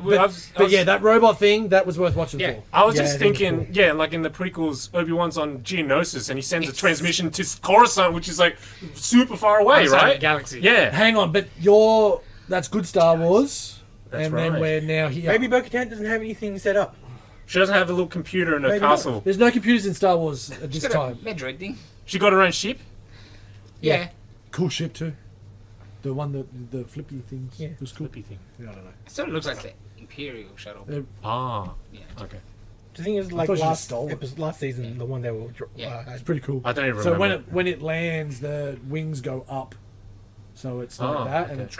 but yeah, that robot thing that was worth watching Yeah. for. I was Yeah, just I think it's thinking, yeah, like in the prequels, Obi-Wan's on Geonosis and he sends a transmission to Coruscant, which is like super far away, Other side of right? the galaxy. Yeah. Hang on, but that's good Star Wars. That's and then right. we're now here. Maybe Bo-Katan doesn't have anything set up. She doesn't have a little computer in her Maybe castle. There's no computers in Star Wars at She's this got a time. Metroid thing. She got her own ship. Yeah. Cool ship too. The one that the flippy things. Yeah. was cool. Flippy thing. Yeah, I don't know. It sort of looks like the Imperial shuttle. Ah. Yeah. Okay. The thing is, like thought she just stole it. last season, the one they were. Yeah. It's pretty cool. I don't even So remember. when it lands, the wings go up. So it's like Oh, that, and okay.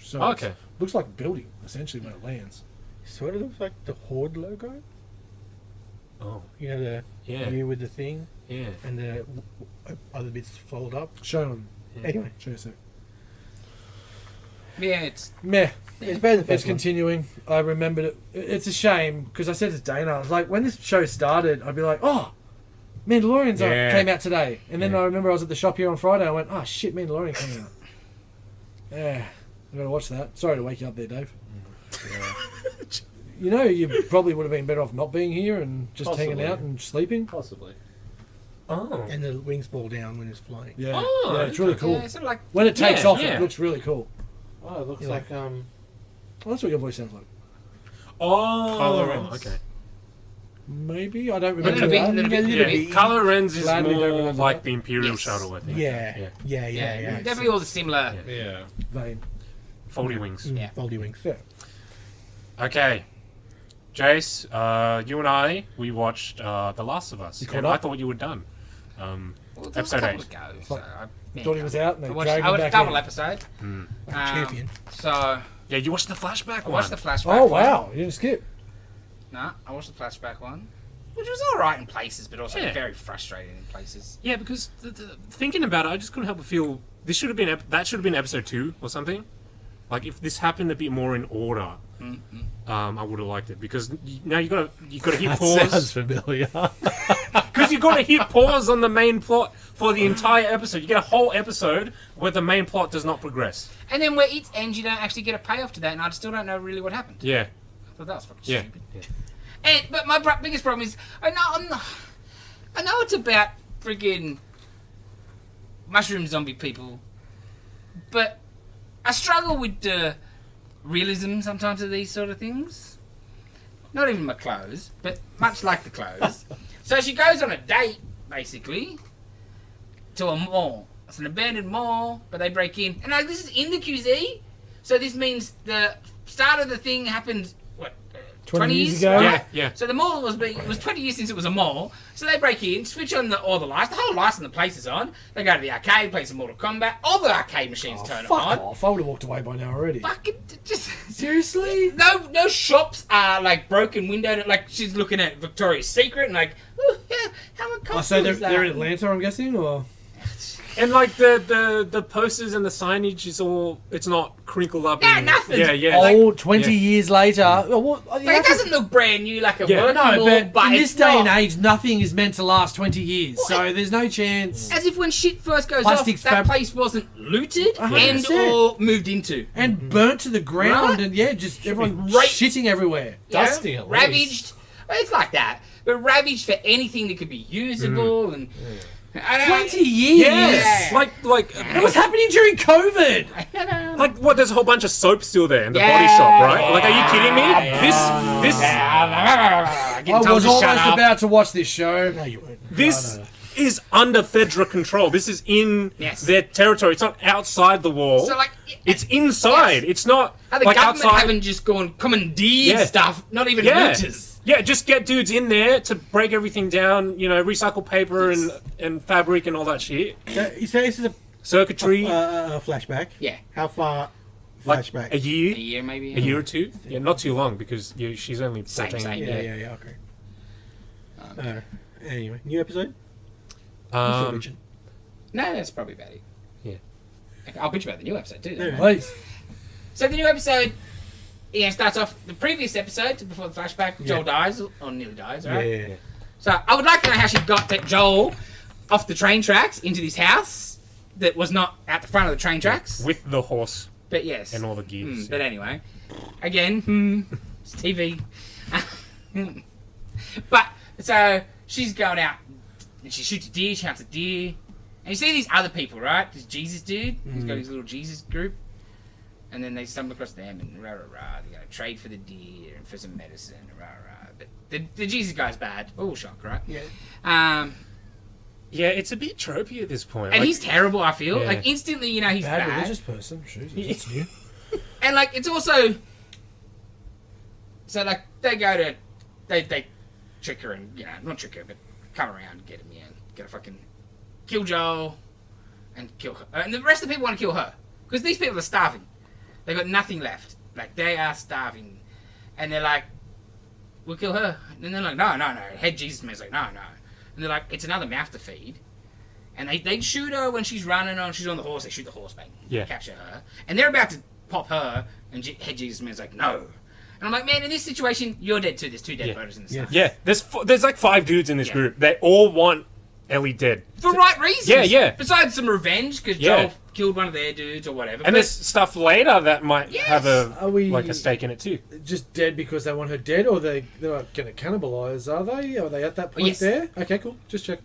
so Oh, it's- okay. looks like a building essentially when it lands. Sort of looks like the Horde logo. Oh. You know the Yeah. you with the thing Yeah. and the other bits fold up. Show them. Anyway, Show you a sec. Yeah, it's Meh. it's better than the It's first one. continuing. I remembered it. It's a shame because I said to Dana, I was like, when this show started, I'd be like, oh, Mandalorian's Yeah. came out today. And then Yeah. I remember I was at the shop here on Friday. I went, oh shit, Mandalorian coming out. Yeah, I gotta watch that. Sorry to wake you up there, Dave. You know, you probably would have been better off not being here and just hanging Possibly. out and sleeping. Possibly. Oh. And the wings fall down when it's flying. Yeah, Oh, yeah, it's really cool. yeah, sort of like When it takes Yeah, off, yeah. it looks really cool. Oh, it looks Yeah. like Well, that's what your voice sounds like. Oh. Kylo Ren's. Okay. Maybe I don't little remember bit, that. little bit, Yeah, little Yeah. bit. Kylo Ren's is Gladly don't more remember like that. the Imperial Yes. shuttle, I think. Yeah, Yeah. yeah. Definitely all the similar. yeah. Vein. Foldy wings. Mm, Yeah. foldy wings. Yeah. Okay. Jace, you and I, we watched The Last of Us. You caught And up? I thought you were done. Well, that was a Episode couple 8. ago, Fuck. so I Thought he was out and they I watched, dragged I him watched a back double in. episode. Hmm. Champion. So Yeah, you watched the flashback I one. watched the flashback. Oh one. wow, you didn't skip. Nah, I watched the Flashback one, which was alright in places, but also very frustrating in places. Yeah, because thinking about it, I just couldn't help but feel this should have been that should have been episode 2 or something. Like if this happened a bit more in order, I would have liked it because now you got to hit Sounds pause familiar. because you got to hit pause on the main plot for the entire episode. You get a whole episode where the main plot does not progress. And then where it ends, you don't actually get a payoff to that, and I still don't know really what happened. Yeah, I thought that was fucking yeah. stupid. But my biggest problem is, I know it's about friggin' mushroom zombie people, but I struggle with the realism sometimes of these sort of things. Not even my clothes, but much like the clothes. So she goes on a date, basically, to a mall. It's an abandoned mall, but they break in. And like, this is in the QZ, so this means the start of the thing happened, what, 20 years ago? right? Yeah, yeah. So the mall it was 20 years since it was a mall. So they break in, switch on all the lights. The whole lights in the place is on. They go to the arcade, play some Mortal Kombat. All the arcade machines turn Fuck on. off. I would have walked away by now already. Fucking just Seriously? no shops are like broken windowed. Like she's looking at Victoria's Secret and like, ooh, yeah, how uncomfortable Oh, so is that? they're in Atlanta, I'm guessing, or? And like the posters and the signage is all it's not crinkled up. Yeah, and, nothing. Yeah. Oh, 20 yeah. years later. Well, what, Like, it doesn't look brand new like a Yeah. working no, mall, but in it's this day not. and age, nothing is meant to last 20 years. So there's no chance. As if when shit first goes Plastics off, that fab- place wasn't looted 100%. and or moved into. And burnt to the ground, Right. and just everyone Right. shitting everywhere. You know, Dusty at ravaged. least. Well, it's like that, but ravaged for anything that could be usable and. I don't- 20 years? Yes. Yeah. Like What was happening during COVID? I don't know. like what? There's a whole bunch of soap still there in the Yeah. body shop, right? Like, are you kidding me? This I was almost about to watch this show. No, you weren't. this is under federal control. This is in Yes. their territory. It's not outside the wall. So like, It's inside. It's not the like government outside. haven't just gone commandeered Yeah. stuff, not even Yeah. looters. Yeah, just get dudes in there to break everything down. You know, recycle paper and fabric and all that shit. You say this is a Circuitry, flashback. Yeah, How far like flashback? a year, a year maybe. a year or two. Yeah, not too long because she's only 14. Same. Yeah, okay. Anyway, new episode? Um, No, that's probably about it. Yeah. I'll bitch about the new episode too. Then. Yeah. Please. So the new episode, starts off the previous episode before the flashback. Joel dies or nearly dies, right? Yeah. So I would like to know how she got that Joel off the train tracks into this house that was not at the front of the train tracks. with the horse But yes, and all the gears. But anyway, again, it's TV. But so she's going out and she shoots a deer. She hunts a deer, and you see these other people, right? This Jesus dude, he's got his little Jesus group, and then they stumble across them and rah rah rah. They gotta trade for the deer and for some medicine, rah rah. But the Jesus guy's bad. Oh, shock, right? Yeah. Yeah, it's a bit tropey at this point. And Like, he's terrible. I feel Yeah. like instantly, he's Bad bad. religious person. Jesus, it's new. And like it's also so like they go to they trick her and not trick her but come around and get him gotta fucking kill Joel and kill her and the rest of the people want to kill her because these people are starving. They got nothing left. Like they are starving, and they're like, we'll kill her. And they're like, no. Head Jesus man's like, no. And they're like, it's another mouth to feed. And they shoot her when she's running on. She's on the horse. They shoot the horse, bang. Yeah. Capture her. And they're about to pop her. And Head Jesus Man's like, no. And I'm like, man, in this situation, you're dead too. There's 2 dead voters in this stuff. yeah, there's like 5 dudes in this Yeah. group. They all want Ellie dead. For right reasons. Yeah. Besides some revenge, because Yeah. Joel killed one of their dudes or whatever. And But there's stuff later that might Yes. have Are we- like a stake in it too. Just dead because they want her dead, or they're not going to cannibalise, are they? Are they at that point Yes. there? Okay, cool. Just check.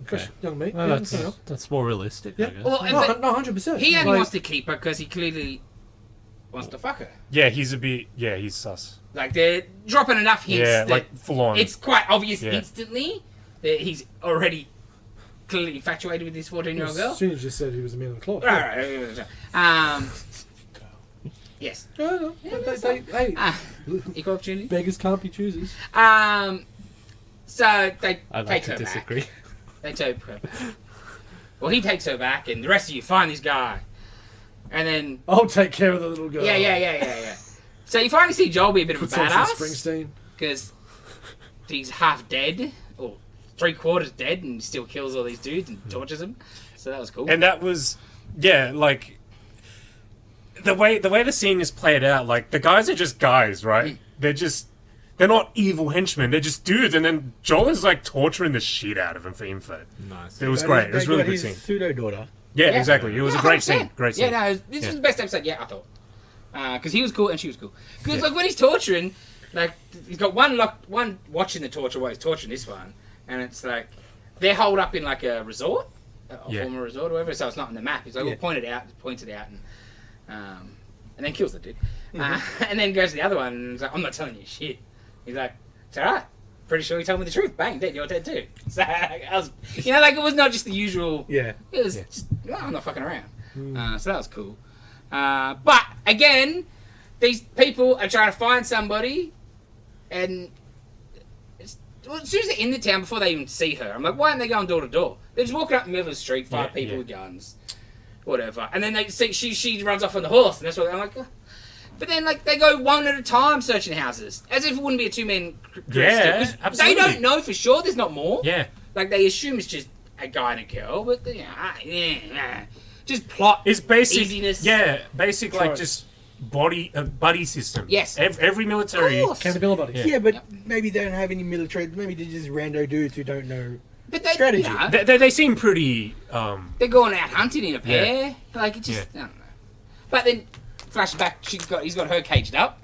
Fresh young meat. Well, Yeah, that's, fair enough. that's more realistic, I Yeah. guess. Well, and No, but 100%. he only Like, wants to keep her because he clearly wants to fuck her. Yeah, he's a bit. Yeah, he's sus. Like, they're dropping enough hints Yeah, that like full on. it's quite obvious Yeah. instantly that he's already clearly infatuated with this 14-year-old girl. As soon as you said he was a man on the clock. Right. Yes. No. Hey, Equal opportunity. beggars can't be choosers. So they I'd take like to her disagree. back. They take her back. Well, he takes her back, and the rest of you find this guy. And then, I'll take care of the little girl. yeah. So you finally see Joel be a bit of a Puts on some badass. Springsteen. Because he's half dead or 3/4 dead and still kills all these dudes and tortures them. So that was cool. And that was, yeah, like the way the scene is played out. Like the guys are just guys, right? They're not evil henchmen. They're just dudes. And then Joel is like torturing the shit out of him for info. Nice. It was great. It was a really good scene. Pseudo daughter. Yeah, exactly. It was a great scene. 100%. Great scene. Yeah, no, this was the best episode yet, I thought. Because he was cool and she was cool. Because like when he's torturing, like he's got one watching the torture while he's torturing this one, and it's like they're holed up in like a resort, a former resort or whatever. So it's not on the map. He's like, "Well, points it out, and then kills the dude, and then goes to the other one and he's like, "I'm not telling you shit." He's like, "It's alright. Pretty sure you told me the truth. Bang, dead. You're dead too." So I was, like it was not just the usual. Yeah. It was just, I'm not fucking around. So that was cool. But again, these people are trying to find somebody, and as soon as they're in the town, before they even see her, I'm like, why aren't they going door to door? They're just walking up the middle of the street, five people with guns, whatever, and then they see she runs off on the horse, and that's what I'm like. Oh. But then, like, they go one at a time searching houses, as if it wouldn't be a two-man crew. Yeah, absolutely. They don't know for sure. There's not more. Yeah. Like they assume it's just a guy and a girl, but just plot. It's basic. Easiness. Yeah, basic like just buddy system. Yes. Every military. Of course. Accountability buddies. Yeah, but maybe they don't have any military. Maybe they're just rando dudes who don't know But they, strategy. They seem pretty. They're going out hunting in a pair. Like it just, I don't know. But then, flashback, he's got her caged up.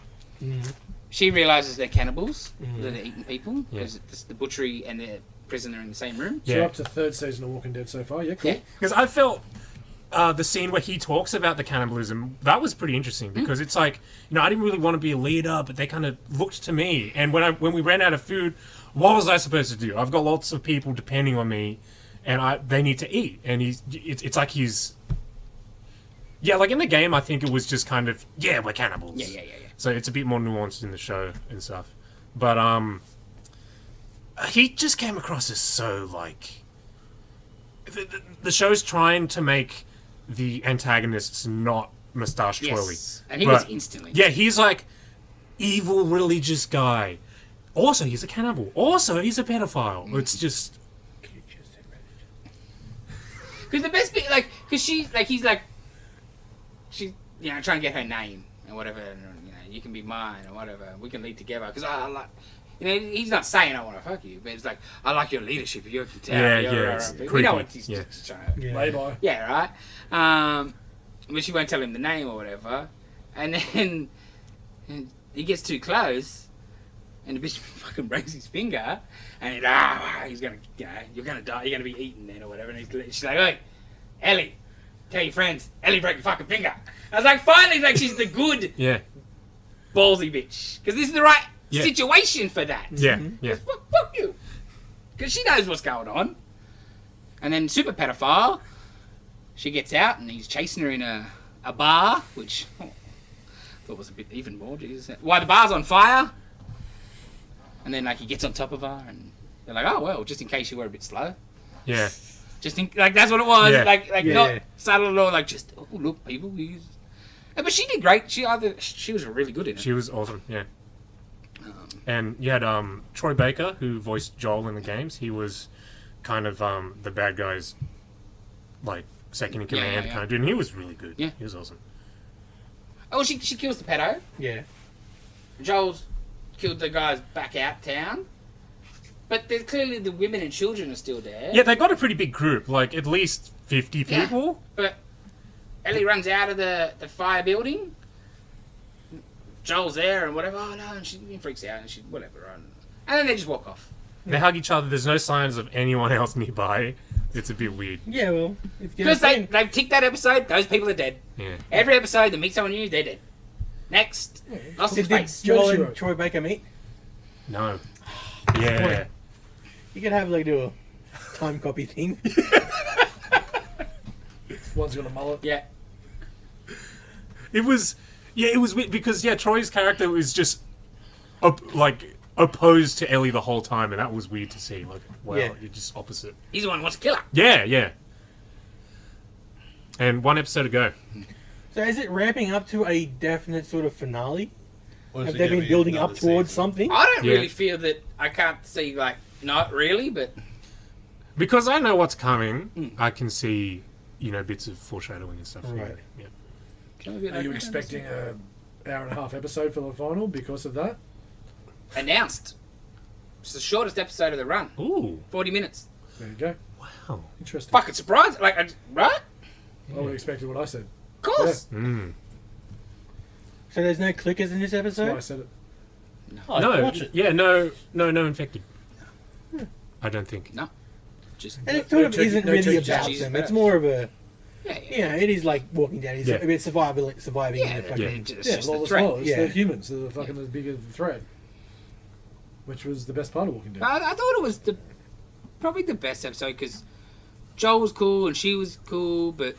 She realizes they're cannibals. That they're eating people because the butchery and the prison are in the same room. So we're up to the 3rd season of Walking Dead so far. Yeah, cool. Yeah. Because I felt the scene where he talks about the cannibalism, that was pretty interesting because it's like, I didn't really want to be a leader, but they kind of looked to me. And when we ran out of food, what was I supposed to do? I've got lots of people depending on me, and they need to eat. And it's like he's... Yeah, like in the game, I think it was just kind of, we're cannibals. Yeah. So it's a bit more nuanced in the show and stuff. But he just came across as so, like... The show's trying to make the antagonists not moustache twirly. Yes. And he was instantly. Yeah, he's like evil religious guy. Also, he's a cannibal. Also, he's a pedophile. It's just... Because the best bit, like, because he's like, she's, trying to get her name and whatever, and, you can be mine or whatever, we can lead together, because I like, he's not saying I want to fuck you, but it's like, I like your leadership, you can tell. It's we know creepy. what he's just trying to, Lay-by. yeah, right? But she won't tell him the name or whatever, and then he gets too close, and the bitch fucking breaks his finger, and he's gonna, you're gonna die, you're gonna be eaten then or whatever, and she's like, hey, Ellie, tell your friends, Ellie broke your fucking finger. I was like, finally, like, she's the good, ballsy bitch. Because this is the right situation for that. Yeah. Fuck you. Because she knows what's going on. And then super pedophile, she gets out and he's chasing her in a bar, which I thought was a bit even more, Jesus. Why the bar's on fire? And then, like, he gets on top of her and they're like, oh, well, just in case you were a bit slow. Yeah. Just think, like, that's what it was. Yeah. Like not subtle at all. Like, just, oh, look, people. But she did great. She was really good in it. She was awesome, yeah. And you had Troy Baker, who voiced Joel in the games. He was kind of the bad guy's, like, second in command kind of dude. And he was really good. Yeah. He was awesome. Oh, she kills the pedo. Yeah. Joel's killed the guys back out town. But there's clearly the women and children are still there. Yeah, they got a pretty big group, like at least 50 people. But Ellie runs out of the fire building. Joel's there and whatever. Oh no, and she freaks out and she whatever. And then they just walk off. They hug each other. There's no signs of anyone else nearby. It's a bit weird. Yeah, well, because they've ticked that episode. Those people are dead. Yeah. Every episode they meet someone new, they're dead. Next, lost in Did space. Joel and Troy Baker meet? No. Yeah. You could have like do a time copy thing. One's got a mullet. Yeah. It was weird because Troy's character was just opposed to Ellie the whole time, and that was weird to see. Like, wow, you're just opposite. He's the one who wants to kill her. Yeah. And one episode to go. So is it ramping up to a definite sort of finale? Or is Have it they gonna been be building another up towards season? something? I don't Yeah. really feel that. I can't see like not really, but Because I know what's coming, I can see, bits of foreshadowing and stuff. Right. Yeah. Are you expecting a hour and a half episode for the final because of that? announced. It's the shortest episode of the run. Ooh. 40 minutes. There you go. Wow. Interesting. Fucking surprised. Right? I would have expected what I said. Of course. Mm. So there's no clickers in this That's why I episode? said it. Oh, No. watch it. Yeah. No infected. I don't think. No. Just And it sort of turkey- isn't no really turkey about cheese them. better. It's more of a, yeah. it is like Walking Dead. It's Yeah. a bit surviving Yeah, in the fucking... it's Yeah, just well, the as threat. well. It's Yeah. the humans. They're the fucking the bigger threat. Which was the best part of Walking Dead. I thought it was probably the best episode because Joel was cool and she was cool, but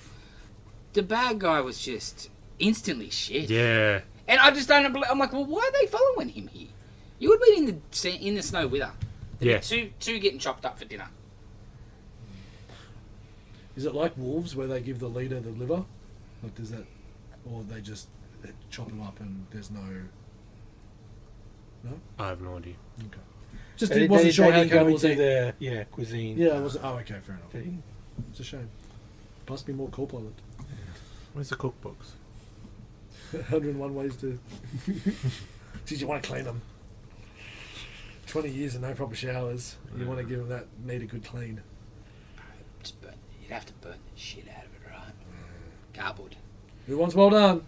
the bad guy was just instantly shit. Yeah. And I just don't. I'm like, well, why are they following him here? You would have been in the snow with her. Yeah. Two getting chopped up for dinner. Is it like wolves where they give the leader the liver? Like, does that, or they just chop him up and there's no? No. I have no idea. Okay. Just They wasn't sure how didn't go cannibals into eat. the cuisine. Yeah, it wasn't. Oh, okay, fair enough. They didn't- It's a shame. Must be more co-pilot. Where's the cookbooks? 101 ways to. Did you want to clean them? 20 years and no proper showers. You want to give them that need a good clean. Just burn. You'd have to burn the shit out of it, right? Cardboard. Who wants well done?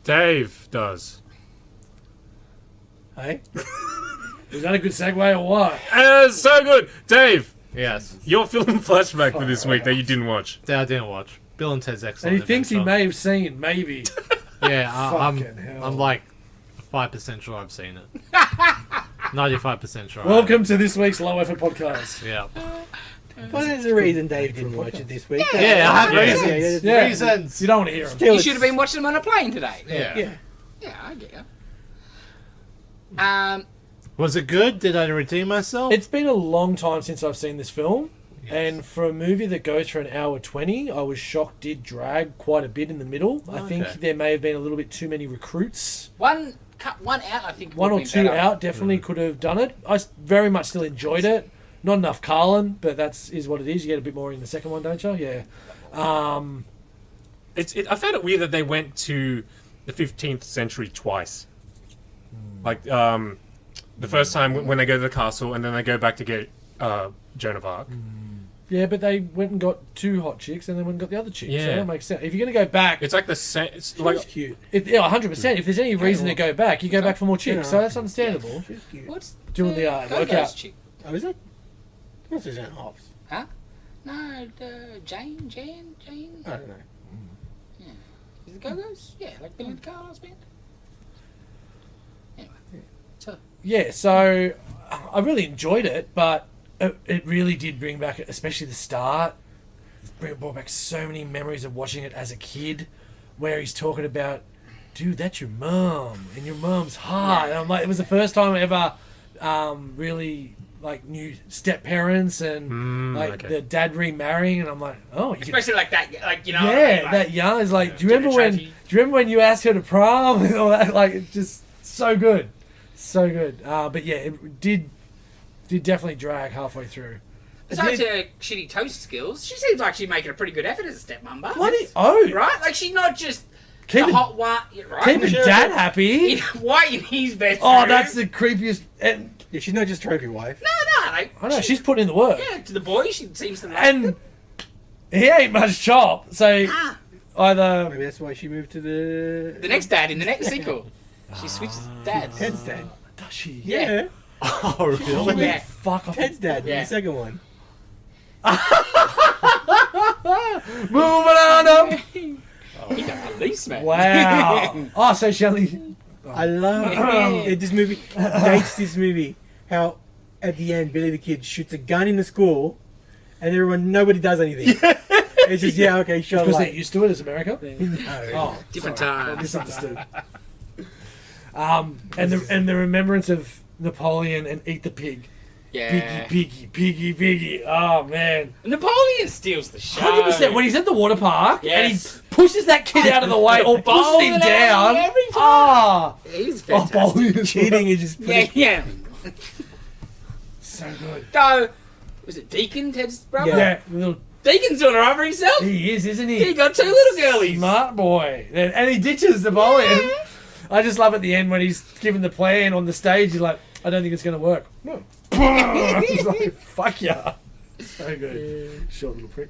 Dave does. Hey? Was that a good segue or what? So good. Dave, Yes. your film flashback for this week that you didn't watch. That I didn't watch. Bill and Ted's Excellent And he thinks he Adventure. may have seen, maybe. Yeah, Fucking hell. I'm like 5% sure I've seen it. 95% sure. Welcome to this week's Low Effort Podcast. Yeah. Well, there's a reason Dave didn't watch it this week. Yeah, I have Yeah. reasons. Yeah. Reasons. You don't want to hear him. Still, You should have been watching them on a plane today. Yeah. Yeah. Yeah, I get you. Was it good? Did I redeem myself? It's been a long time since I've seen this film. And for a movie that goes for an hour 20, I was shocked did drag quite a bit in the middle. I think Okay. there may have been a little bit too many recruits. One out, I think. One or would've two been better. out definitely could have done it. Very much still enjoyed it. Not enough Carlin, but is what it is. You get a bit more in the second one, don't you? Yeah. I found it weird that they went to the 15th century twice. Like, the first time when they go to the castle, and then they go back to get Joan of Arc. Yeah, but they went and got two hot chicks and then went and got the other chick. So Yeah. that makes sense. If you're going to go back, It's like the same. It's She like was cute. 100%. If there's any reason to go back, you go back for more chicks. Yeah. So that's understandable. She was cute. What's Doing the workout. Go-Go's chick? Oh, is it? What's his name? Hobbs? Huh? No, Jane. I don't know. Is it Go-Go's? Yeah, like Billy the Carlisle's band. Anyway. So, Yeah, so I really enjoyed it, but it really did bring back, especially the start, brought back so many memories of watching it as a kid, where he's talking about, dude, that's your mum, and your mum's hot. And I'm like, it was the first time I ever really like knew step parents and okay. the dad remarrying, and I'm like, oh, you can, especially like that, like you know. yeah, like, that young is like, do you Get a remember when? Do trophy. you remember when you asked her to prom and all that? Like, it's just so good, so good. But yeah, it did definitely drag halfway through. Besides her shitty toast skills, she seems like she's making a pretty good effort as a stepmom, but Bloody oath! right? Like she's not just Keep the it- hot one, yeah, right? Keeping dad happy. White in his bedroom. Oh, that's the creepiest. And Yeah, she's not just trophy wife. no, like I know she's putting in the work, yeah. To the boy, she seems to like and he ain't much chop. So Ah. either Maybe that's why she moved to the... the next dad in the next sequel. She switches dads. Ted's dad. does she? Yeah. Oh, really? Holy Yeah. fuck off! Ted's dad in Yeah. the second one. Moving on up. He's a policeman. Wow. Oh, so she only. I love this movie. Dates this movie. How at the end Billy the Kid shoots a gun in the school, and nobody does anything. It's just okay, shot Because they're light. used to it as America. Oh. Oh, Different sorry. times. Misunderstood. And the remembrance of Napoleon and Eat the Pig Yeah. Piggy. Oh, man. Napoleon steals the show. 100%. When he's at the water park and he Yes. pushes that kid out of the way or pushes him Bowling down. every time. Ah. He's Oh, fantastic. bowling is Cheating is just Yeah. so good. So, was it Deacon, Ted's brother? Yeah, little, Deacon's doing alright for himself. he is, isn't he? He got 2 little girlies. Smart boy. And he ditches the bowling. Yeah. I just love at the end when he's given the plan on the stage, he's like, I don't think it's going to work. No. He's like, fuck yeah. So good. Short little prick.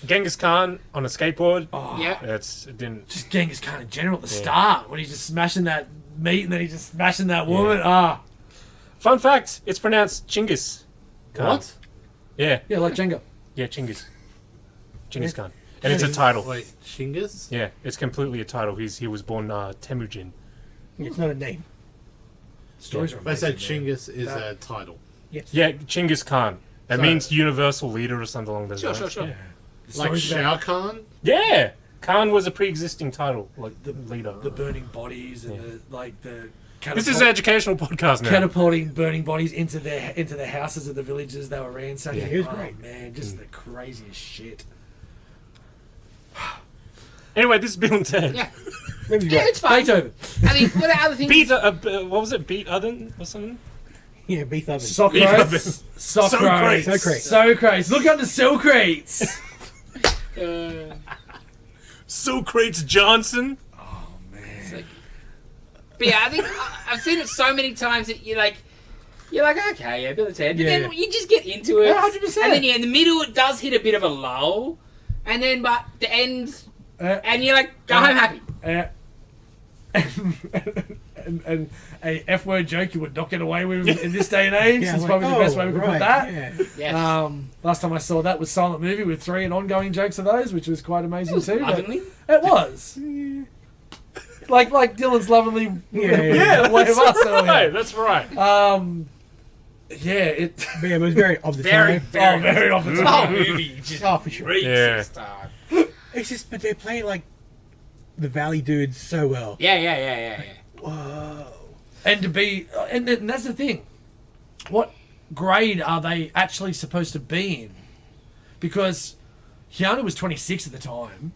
Genghis Khan on a skateboard. Oh, Yeah. It didn't. just Genghis Khan in general at the start when he's just smashing that meat and then he's just smashing that woman. Ah. Fun fact: it's pronounced Chinggis Khan. What? Yeah, Yeah, like Jenga. yeah, Chinggis Khan, and it's a title. Wait, Chinggis? Yeah, it's completely a title. He was born Temujin. It's not a name. Stories are I said amazing, man. Chinggis is a title. Yeah, Chinggis Khan. That So- means universal leader or something along those Sure. lines. Yeah. The Like stories about Shao Kahn? Yeah, Khan was a pre-existing title, like the leader. the burning bodies and the This is an educational podcast now. catapulting burning bodies into the houses of the villages they were ransacking. Yeah, he was Oh, great. man, just the craziest shit. Anyway, this is Bill and Ted. Yeah. Maybe Yeah, it's fine. Beethoven. I mean, what are other things? Beat, what was it? Beat oven or something? Yeah, beef oven. Socrates. Socrates. Socrates. Socrates. Look under Socrates. Socrates Johnson. But yeah, I think I've seen it so many times that you're like, okay, yeah, Bill and Ted. But Yeah. then you just get into it. Yeah, 100%. And then in the middle, it does hit a bit of a lull. And then, but the end, and you're like, go home happy. And a F word joke you would not get away with in this day and age. Yeah, It's I'm probably like, the best oh, way we could right, put that. Yeah. Yes. Last time I saw that was Silent Movie with 3 and ongoing jokes of those, which was quite amazing too. but Lovingly. It was. Like Dylan's lovingly Yeah. way of us Right, earlier. that's right. Yeah, it But yeah, it was very of the Very, time. very off the The top. whole movie just Oh, for sure. reeks Yeah. of style. It's just, but they play like the Valley dudes so well. Yeah. Whoa. And to be and that's the thing. What grade are they actually supposed to be in? Because Keanu was 26 at the time.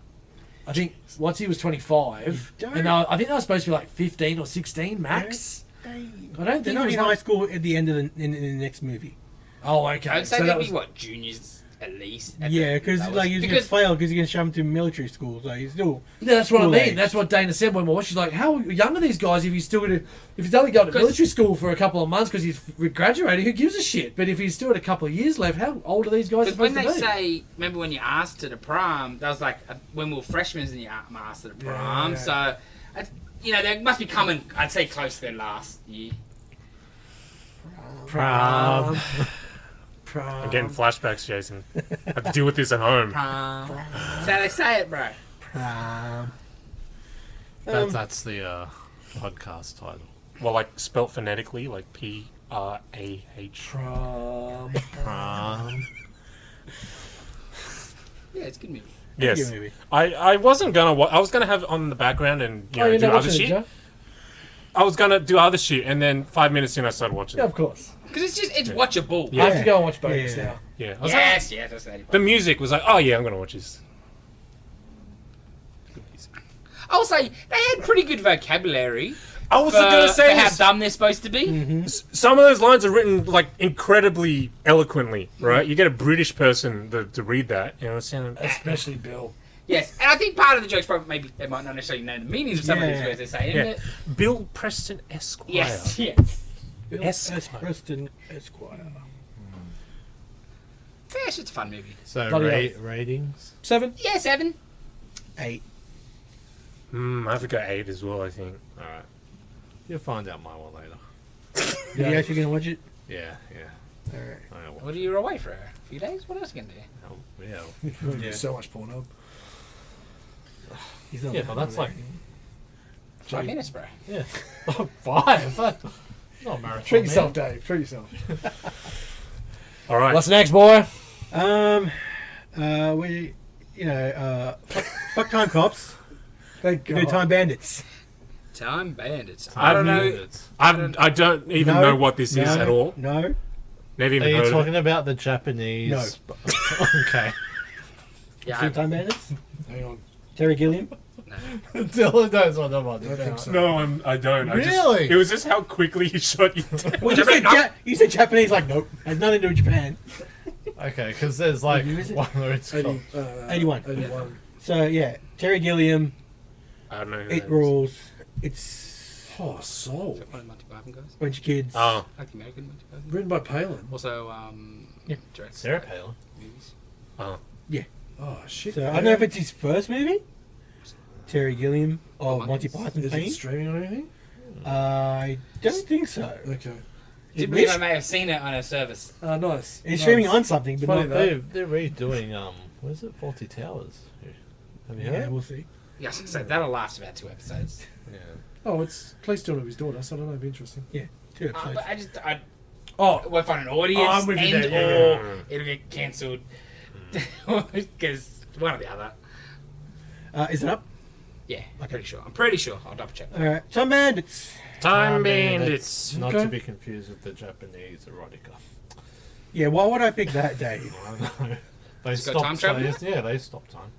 I think Watsy was 25, Don't- and I think they were supposed to be like 15 or 16 max. I don't They're think not it was in high like, school at the end of in the next movie. oh, okay. I'd say so they'd that be, was what, juniors at least? Yeah, because That was- like he's gonna because- fail because he's gonna shove him to military school, so he's still. yeah, that's what I school mean. age. That's what Dana said when we watched. She's like, "How young are these guys? If he's only going to 'Cause- military school for a couple of months because he's graduating, who gives a shit? But if he's still got a couple of years left, how old are these guys Because when supposed they to be?" say, remember when you asked at a prom, that was like when we were freshmen and you asked at a prom. Yeah. So, they must be coming, I'd say, close to their last year. Prom. I'm getting flashbacks, Jason. I have to deal with this at home. Prom. That's how they say it, bro. That's the podcast title. Well, like spelt phonetically, like Prah. Prom. Yeah, it's a good movie. Yes. Good movie. I wasn't gonna. I was gonna have it on the background and Oh, you're do not other watching it, shit. Joe? I was gonna do other shit, and then 5 minutes in, I started watching Yeah, it. of course. Because it's watchable. Yeah. I have to go and watch bonus Yeah. now. Yeah. I was like, Yes, that's that. the music was like, oh yeah, I'm gonna watch this. I'll say they had pretty good vocabulary I was for, gonna say for how this. dumb they're supposed to be. Some of those lines are written like incredibly eloquently, right? You get a British person to read that, you know, it sounded. Especially Bill. Yes, and I think part of the joke's probably maybe they might not necessarily know the meanings of some of these Yeah. words they're saying. Yeah. But Bill Preston Esquire. yes, yes. Bill Esquire. S. Preston Esquire. Yeah, it's just a fun movie. So Bloody ratings? 7. Yeah, 7. 8. I forgot 8 as well, I think. Alright. You'll find out my one later. Are you actually gonna watch it? Yeah. Alright. I will. What are you away for a few days? What else are you gonna do? Oh, yeah. Yeah. So much Pornhub. He's not Yeah, but that's like 5 minutes, bro. yeah. 5. That's not a marathon. Treat yourself, man. Dave. Treat yourself. All right. What's next, boy? Fuck time cops. Thank Do time bandits. Time Bandits. I I don't know. It's- I don't even No. know what this is No. at all. No. Never Are even you heard of talking it. about the Japanese? No. Okay. Yeah, Seen Time Bandits? Hang on. Terry Gilliam? Dylan knows what I'm on. I don't think so. No, I don't. Really? It was just how quickly he shot you down. Well, you said Japanese, like, nope. Has nothing to do with Japan. Okay, because there's like year is it? one where it's called. 81. 81. So, yeah, Terry Gilliam, I don't know. Who it that is. rules. It's Oh, Soul. one of Monty Python guys. a bunch of kids. Oh, Like the American Monty Python. Written by Palin. Also, Yeah. directed Sarah by Palin. movies. oh. Oh, shit. So, I don't know if it's his first movie. Terry Gilliam of Monty Monkeys. Python Is it fame. streaming or anything? I don't think so. Okay. Did It believe I is- may have seen it on a service. Nice. It's Nice. streaming on something, but Funny not that. They're redoing what is it? Faulty Towers. Have you Yeah, heard? we'll see. Yes, so that'll last about 2 episodes. Yeah. Oh, it's Police Daughter of his daughter, so I don't know. It'd be interesting. Yeah, 2 episodes. But I Oh, won't find an audience, I'm with you and there, or it'll get cancelled because one or the other. Is it up? Yeah, I'm pretty sure. I'm pretty sure. I'll double check. Alright. Time Bandits. Time Bandits. Bandits. Not Okay. to be confused with the Japanese erotica. Yeah, why would I pick that, Dave? I don't know. They It's got time travel? Yeah, they stopped time.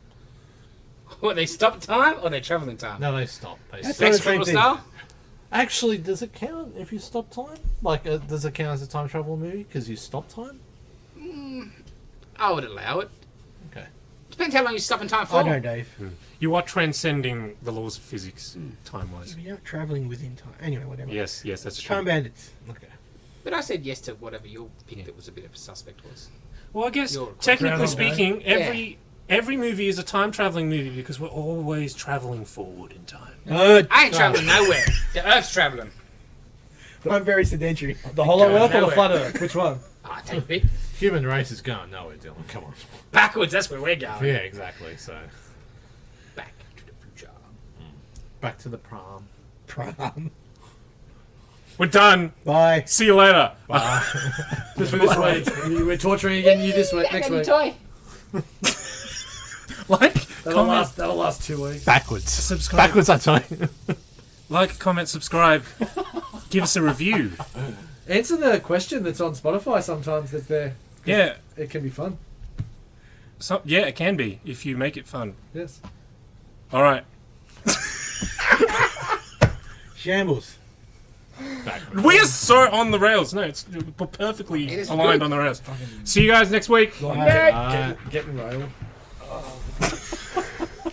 What, they stop time or they travel in time? No, they stopped. They That's stopped. not Sex the same criminal thing. style? Actually, does it count if you stop time? Like, does it count as a time travel movie because you stop time? I would allow it. Okay. Depends how long you stop in time for. I know, Dave. You are transcending the laws of physics, time-wise. You're not travelling within time. Anyway, whatever. Yes, that's true. Time Bandits. Okay. But I said yes to whatever your pick that was a bit of a suspect was. Well, I guess You're technically Groundhog speaking, Day. every movie is a time traveling movie because we're always traveling forward in time. I ain't traveling nowhere. The Earth's traveling. I'm very sedentary. the Hollow Earth or the nowhere. Flat Earth? Which one? Ah, take a bit. Human race is going nowhere, Dylan. Come on. Backwards, that's where we're going. Yeah, exactly. So, Back to the future. back to the prom. Prahm. We're done. Bye. See you later. Just for this week. We're torturing again you this week, next week. toy. Like, comment, That'll last 2 weeks. Backwards. subscribe. Backwards, I tell you. Like, comment, subscribe. Give us a review. Answer the question that's on Spotify sometimes that's there. Yeah, It can be fun. yeah, it can be if you make it fun. Yes. All right. Shambles. Backwards. We are so on the rails. No, it's we're perfectly It is aligned good. on the rails. See you guys next week. Bye. Bye. Getting railed.